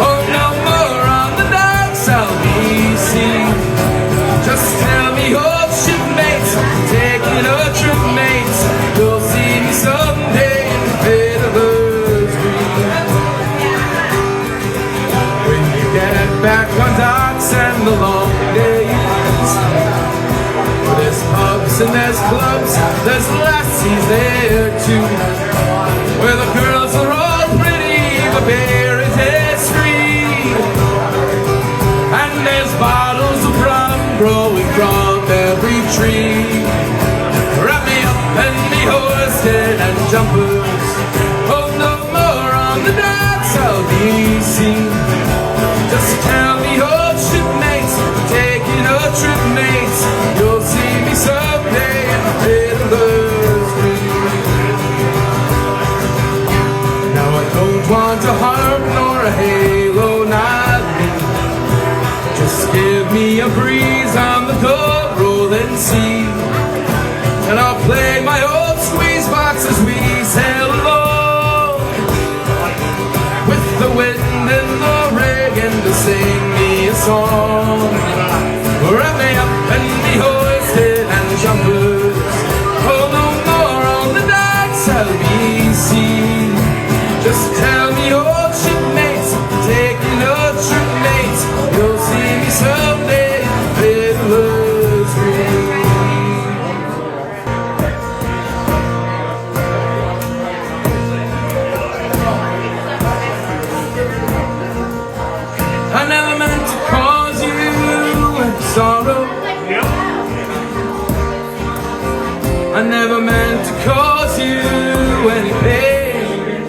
Oh, no more on the docks I'll be seen. Just tell me, old shipmates, taking a trip, mates. You'll see me someday in Fiddler Street. When you get back on docks and the long days, there's pubs and there's clubs, there's lassies there too, where the girls are all pretty but beer is history, and there's bottles of rum growing from every tree. Wrap me up and me hoisted and jumpers. Oh, no more on the docks I'll be seen. Just tell me, old shipmates, taking a trip, mates. You'll see me someday in Fiddler Street. Now I don't want a harp nor a halo, not me. Just give me a breeze on the cold rolling sea, and I'll play my old squeeze box as we sail along, with the wind and the rigging to sing me a song. Wrap me up and me hoisted and jumpers. Oh, no more on the docks I'll be seen. Just tell me, old shipmates, taking a trip, mates. You'll see me someday in Fiddler Street. I never meant to cause you sorrow. I never meant to cause you any pain.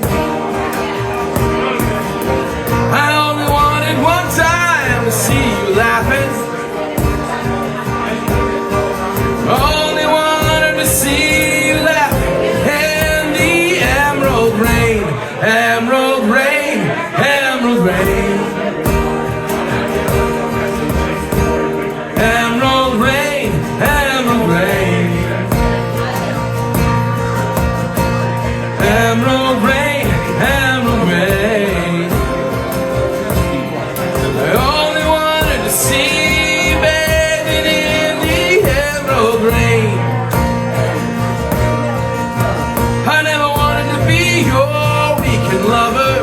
I only wanted one time to see you laughing. Only wanted to see you laughing in the emerald rain, emerald rain, emerald rain. Emerald rain, emerald rain. Emerald rain, emerald rain. I only wanted to see you bathing in the emerald rain. I never wanted to be your weekend lover.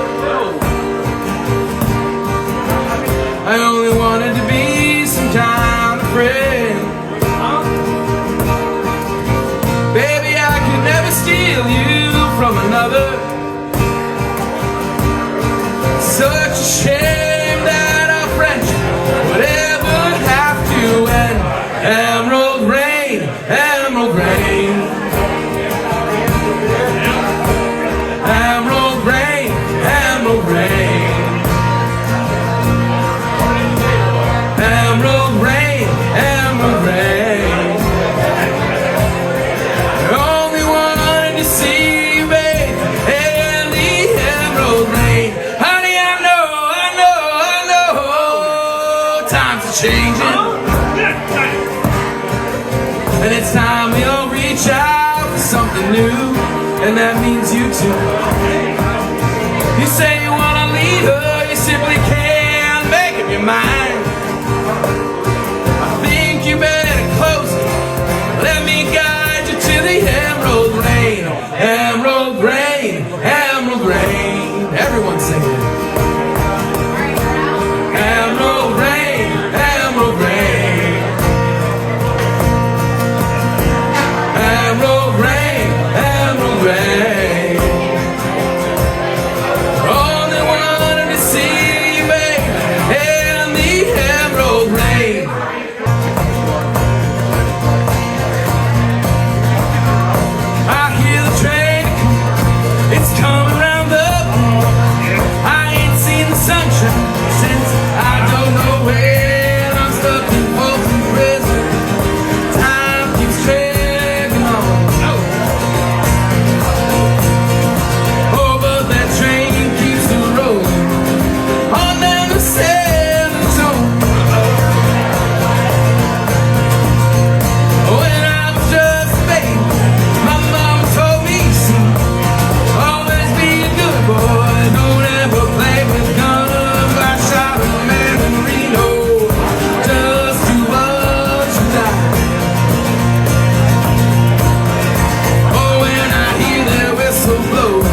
I only wanted to be some kind of friend. shame that our friendship would ever have to end. Emerald rain, emerald rain. Emerald rain, emerald rain. Emerald rain, emerald rain. Only wanted to see you, babe, and the emerald rain. Honey, I know, times are changing, and it's time we all reach out for something new, and that means you too. You say you wanna leave her, you simply can't make up your mind. I think you better close it. Let me guide you to the emerald rain. Emerald rain, emerald rain. Everyone sing it. Emerald rain, emerald rain. Emerald rain, emerald rain. Only wanted to see you, babe, and the emerald rain. I hear the train, it's coming round the bend. I ain't seen the sunshine since I don't know when. I'm stuck in Folsom prison. Time keeps dragging on. Oh, but that train keeps a rolling on down the seven zone. When I was just a baby, my mama told me, see, always be a good boy, don't ever play with guns. I shot a man in Reno just to watch him die. Oh, when I hear that whistle blow,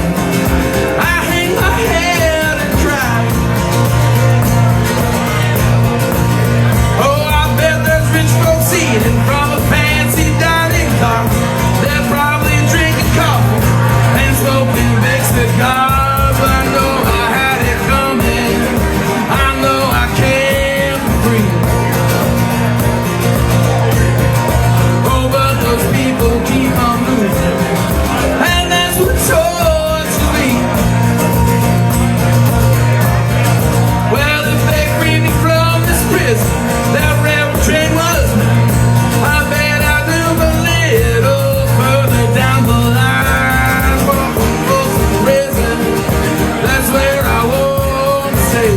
I hang my head and cry. Oh, I bet there's rich folks eating from a fancy dining car. They're probably drinking coffee and smoking big cigars. I know I had it coming. I know I can't breathe. Oh, but those people keep on moving, and that's what tortures me. Well, if they free me from this prison, that railroad train was mine, I bet I'd move a little further down the line. From Folsom prison, that's where I want to stay.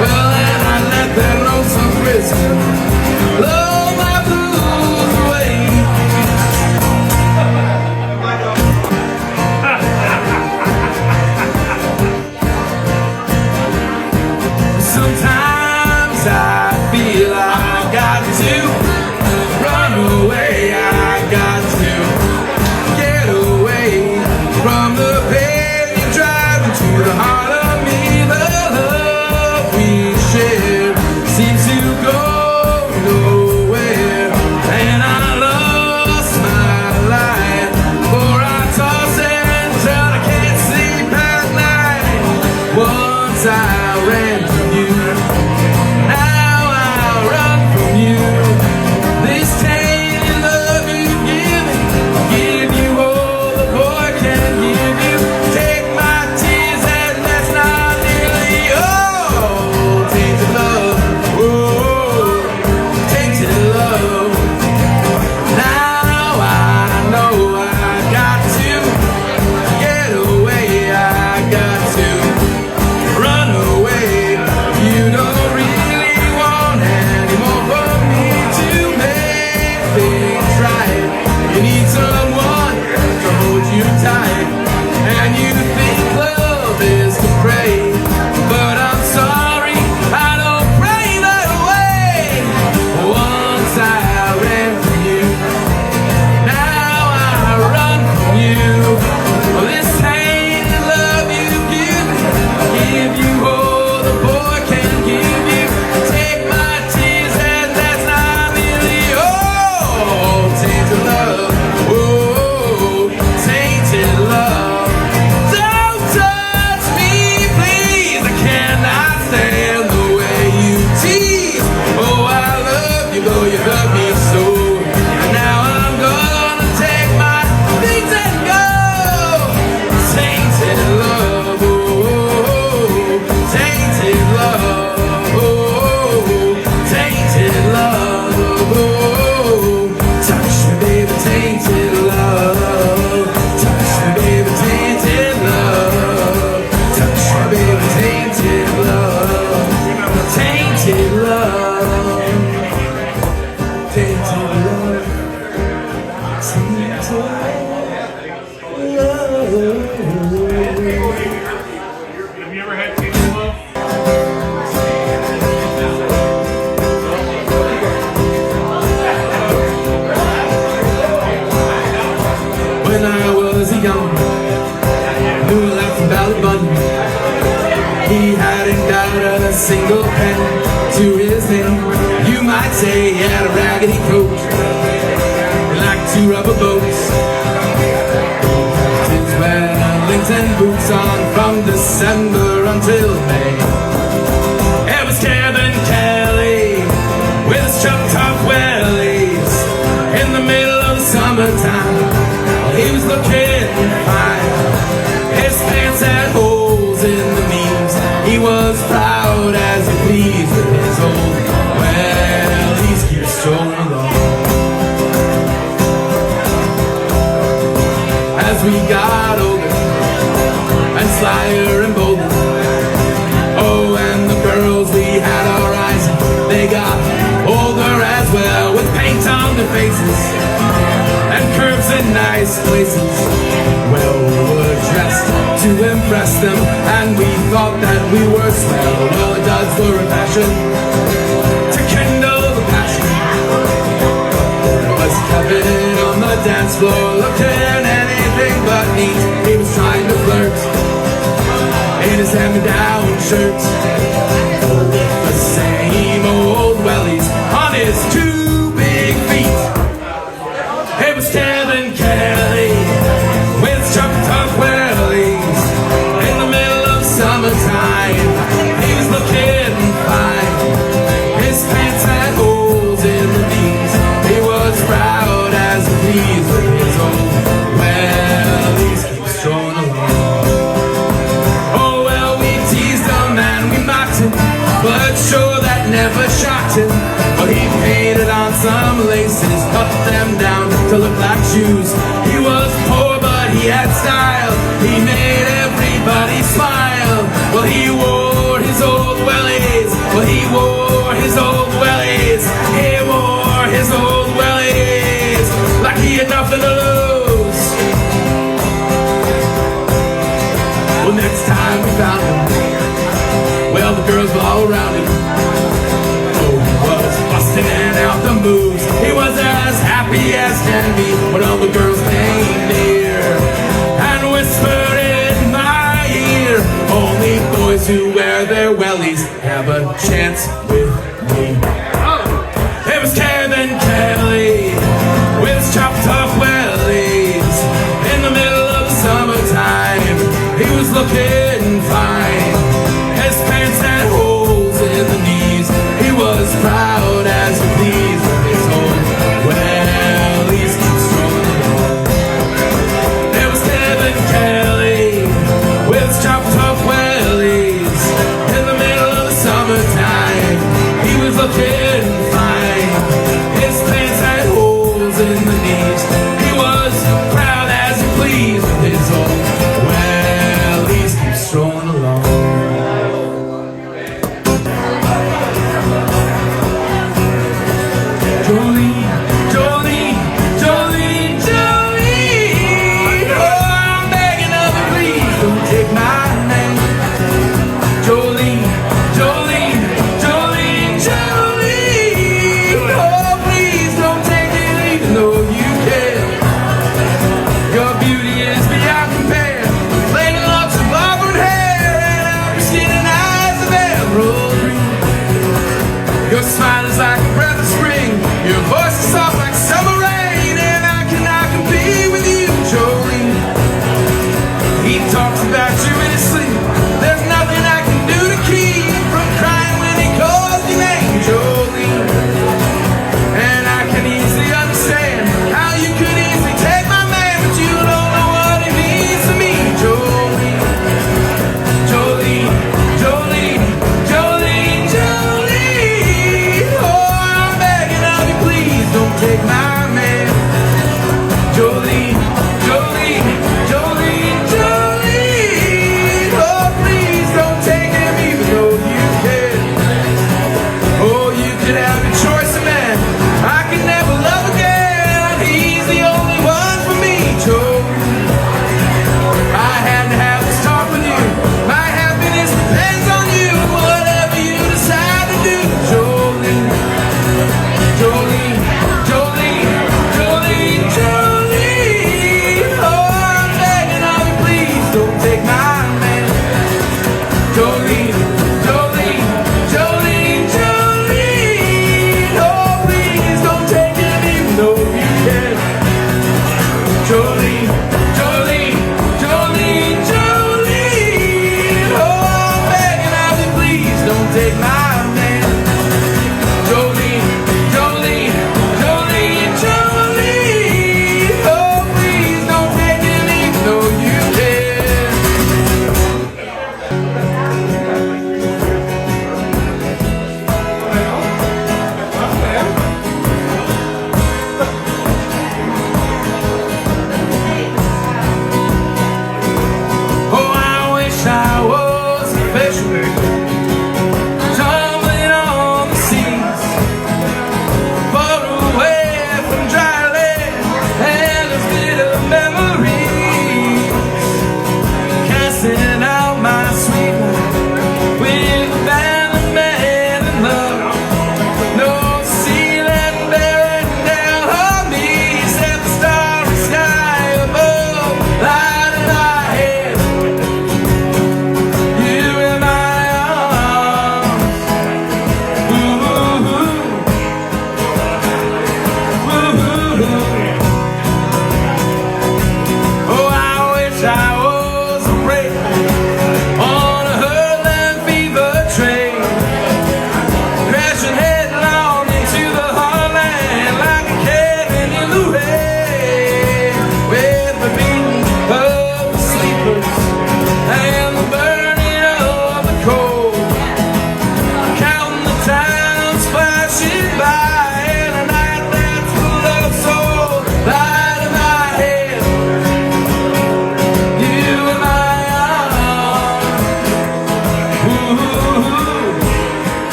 Well, and I let that lonesome prison blow my blues away. Sometimes I feel I got to run away. I got to get away from the pain you drive into the heart of me. The love we share seems to go nowhere, and I lost my life, for I toss and turn. I can't sleep at night. Once I ran from you, now I run from you. 2 rubber boats. His Wellington boots on from December until May. It was Kevin Kelly with his chopped up wellies in the middle of summertime. He was looking fine. His pants had holes in the knees. He was proud as he pleased with his old wellies. Keep strolling along. As we got older and slyer and bolder, oh, and the girls we had our eyes, they got older as well, with paint on their faces and curves in nice places. Well, we were dressed to impress them, and we thought that we were swell. Well, the duds were a fashion to kindle the passion. There was Kevin on the dance floor, looking anything but neat. He was trying to flirt in his hand-me-down shirt, the same old wellies on his 2 big feet. It was Kevin Kelly with chopped up wellies in the middle of summertime. He was looking fine. His pants had holes in the knees. He was proud as he pleased with his old wellies. Keep strolling along. Oh well, we teased him and we mocked him, but sure that never shocked him. But he painted on some laces, cut them down to look like shoes. He was poor but he had style. He made everybody smile. Well, he wore his old wellies. Well, he wore his old wellies. He wore his old wellies like he had nothing to lose. Well, next time we found him, well, the girls were all around him. Oh, he was busting out the moves. He was as happy as can be when all the girls came near and whispered in my ear, only boys who wear their wellies have a chance with me. It was Kevin Kelly with his chopped up wellies in the middle of summertime. He was looking fine. His pants had holes in the knees. He was proud as he pleased with his own wellies. Keep strolling along. There was Kevin Kelly with his chopped up wellies in the middle of the summertime. He was looking fine. His pants had holes in the knees. He was proud as he pleased with his own wellies. Keep strolling along. Jolene, Jolene, Jolene, Jolene. Oh, I'm begging of you, please don't take my name. Jolene, Jolene, Jolene, Jolene. Oh, please don't take it even though you can. Your beauty is beyond compare. Plain locks of auburn hair and skin and eyes of emerald green. Your smile is like a breath of spring. Your voice is soft like summer rain, and I can be with you, Jolene. He talks about you in his sleep. There's nothing I can do to keep from crying when he calls your name, Jolene. And I can easily understand how you could easily take my man, but you don't know what he means to me, Jolene. Jolene, Jolene, Jolene, Jolene. Oh, I'm begging of you, please don't take my man. Jolene, Jolene, Jolene, Jolene. Oh, please don't take him even though you can. Oh, you could have your choice of man. I can never love again. He's the only one for me, Jolene. I had to have this talk with you. My happiness depends on you. Whatever you decide to do, Jolene. Jolene, Jolene, Jolene, Jolene. Oh, I'm begging of you, please don't take my man. Jolene, Jolene, Jolene, Jolene.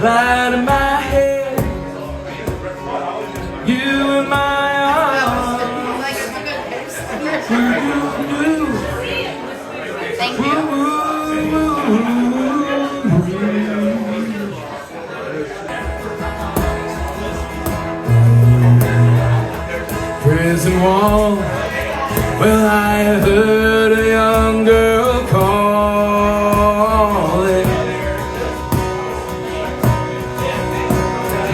light in my head, you in my arms. Thank you. Prison wall. Well, I heard a young girl calling.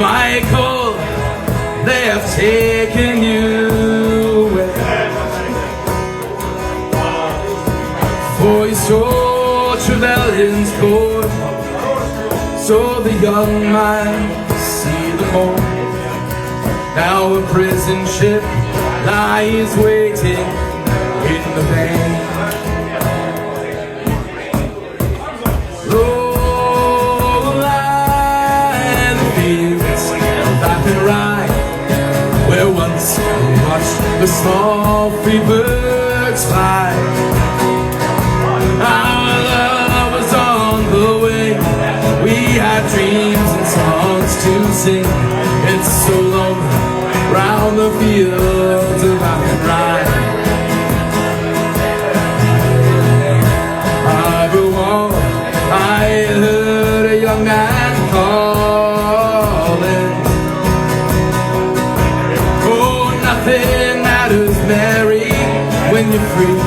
Michael, they have taken you away. For you sought rebellion's court, so the young might see the more. Now a prison ship lies waiting in the bay. Low lie the fields of Athenry, where once we watched the small free birds fly. Our love was on the wing, we had dreams and songs to sing. It's so lonely round the fields of Athenry. I heard a young man calling. Oh, nothing matters, Mary, when you're free.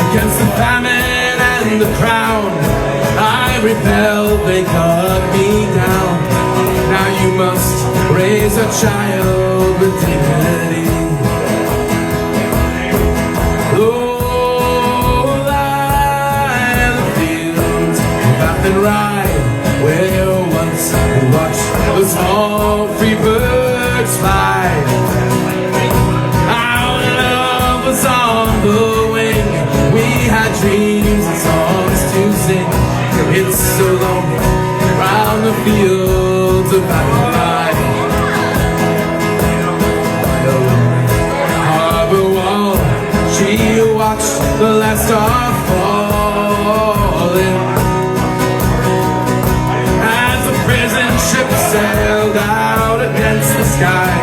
Against the famine and the crown, I rebelled, they cut me down. Now you must raise a child with dignity. Ride where once we watched the small free birds fly. Our love was on the wing, we had dreams and songs to sing. It's so lonely round the fields of Athenry. Harbor wall, she watched the last star falling. Ship sailed out against the sky,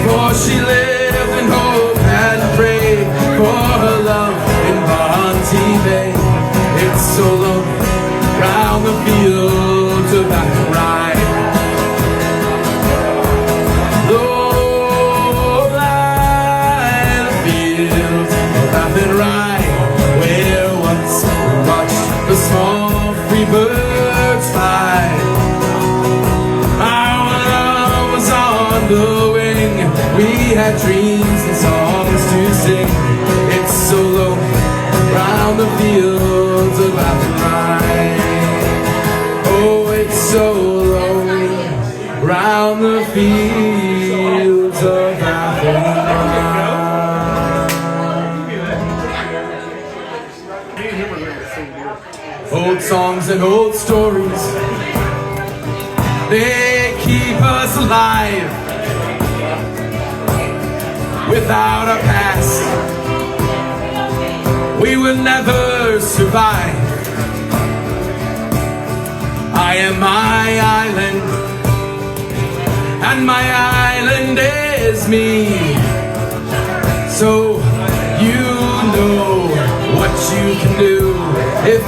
for she lived in hope and prayed for her love in Bounty Bay. It's so lonely round the fields of Athenry. Low lie the fields of Athenry, where once we watched the small free birds. Our love was on the wing, we had dreams and songs to sing. It's so lonely round the fields of Athenry. Oh, it's so lonely round the fields of Athenry. Old songs and old stories, they keep us alive. Without our past, we will never survive. I am my island, and my island is me. So you know what you can do if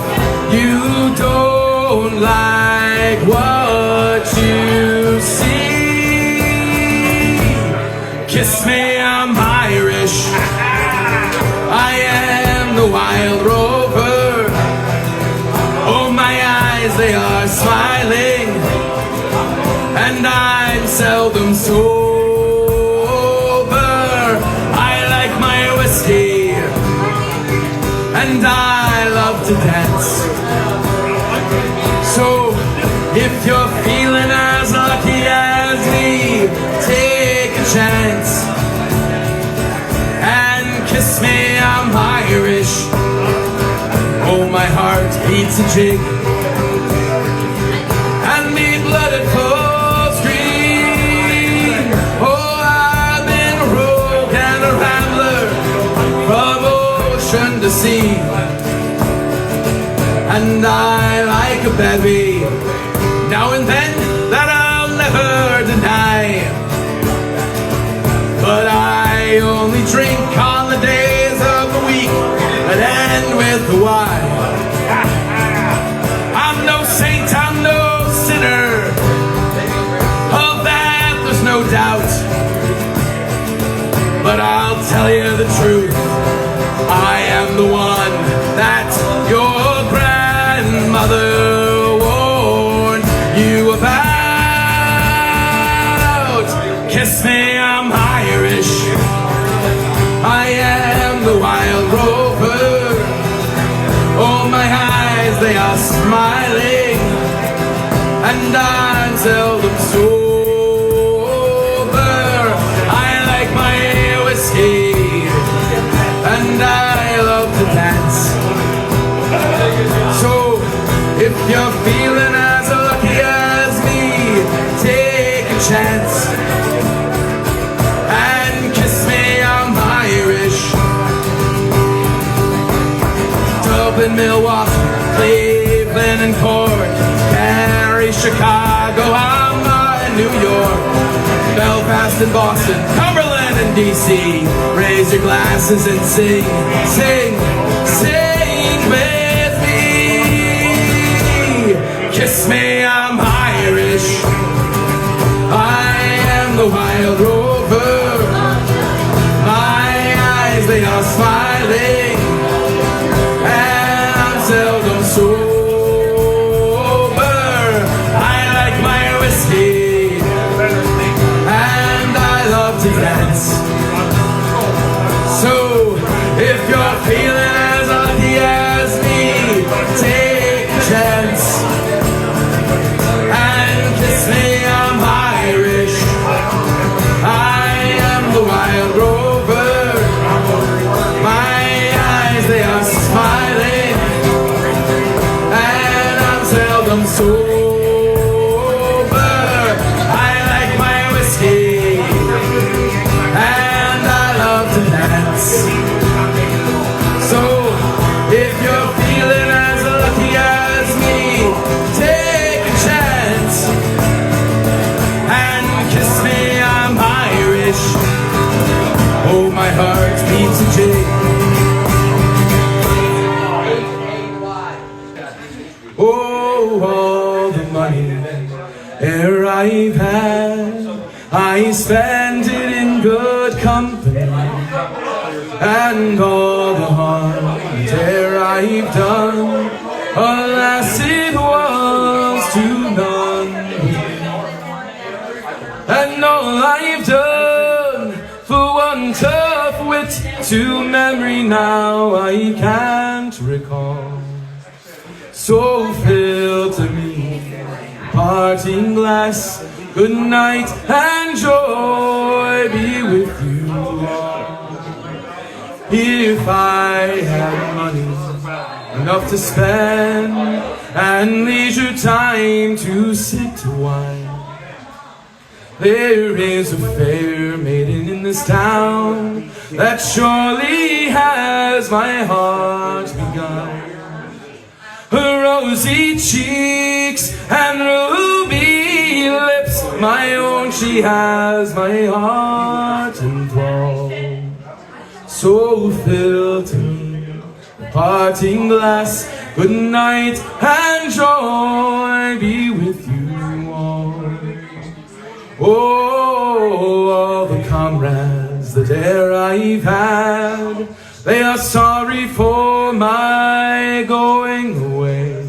you don't like what you see. Kiss me, I'm Irish, I am the wild rover. Oh, my eyes, they are smiling, and I'm seldom sober. I like my whiskey, and I love to dance. So if you're feeling as lucky as me, take a chance and kiss me, I'm Irish. Oh, my heart beats a jig, and me blood it flows green. Oh, I've been a rogue and a rambler from ocean to sea. and I like a bevy now and then that I'll never deny. But I only drink on the days of the week that end with the Y. I'm no saint, I'm no sinner, of that there's no doubt. But I'll tell you the truth, I am the one that your grandmother warned you about. Kiss me, I'm Irish, I am the wild rover. Oh, my eyes, they are smiling, and I'm seldom sober. I like my whiskey, and I love to dance. So, if you're feeling as lucky as me, take a chance and kiss me, I'm Irish. Dublin, Milwaukee, Cleveland and Cork, Derry, Chicago, I'm in New York, Belfast and Boston, Cumberland and DC. Raise your glasses and sing, sing, sing with me. Kiss me, I'm Irish, I am the wild rover. My eyes, they are smiling, and I'm seldom sober. I like my whiskey, and I love to dance. So, if you're feeling as lucky as me, take a chance and kiss me, I'm Irish. I am the wild rover. My eyes, they are smiling, and I'm seldom sober. I like my whiskey, and I love to dance. So, if you're feeling as lucky as me, take a chance and kiss me, I'm Irish. Oh, my heart beats a jig. Oh, all the money ere I've had, I spend it in good company, and all the harm ere I've done, alas, it was to none. And all I've done for one tough wit to memory now I can't recall. So fill to me parting glass, good night and joy be with you all. If I had money enough to spend and leisure time to sit a while, there is a fair maiden in this town that surely has my heart begun. Her rosy cheeks and ruby lips, my own, she has my heart enthralled. So fill to me the parting glass, good night and joy be with you all. Oh, all the comrades that e'er I've had, they are sorry for my going away.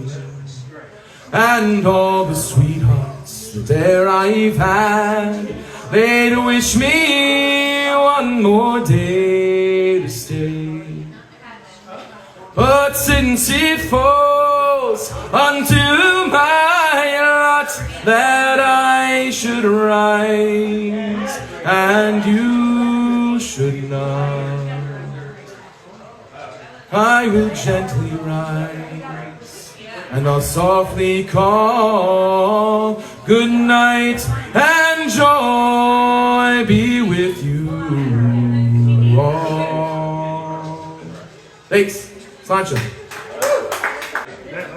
And all the sweethearts that e'er I've had, they'd wish me one more day to stay. But since it falls unto my lot that I should rise and you should not, I will gently rise and I'll softly call, good night and joy be with you all. Thanks. Sancho.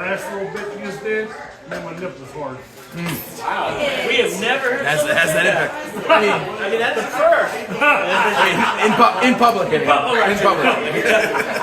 last little bit you just did, then my nip was hard. Wow. We have never heard Has that impact. I mean, that's the first. In public, anyway. In public.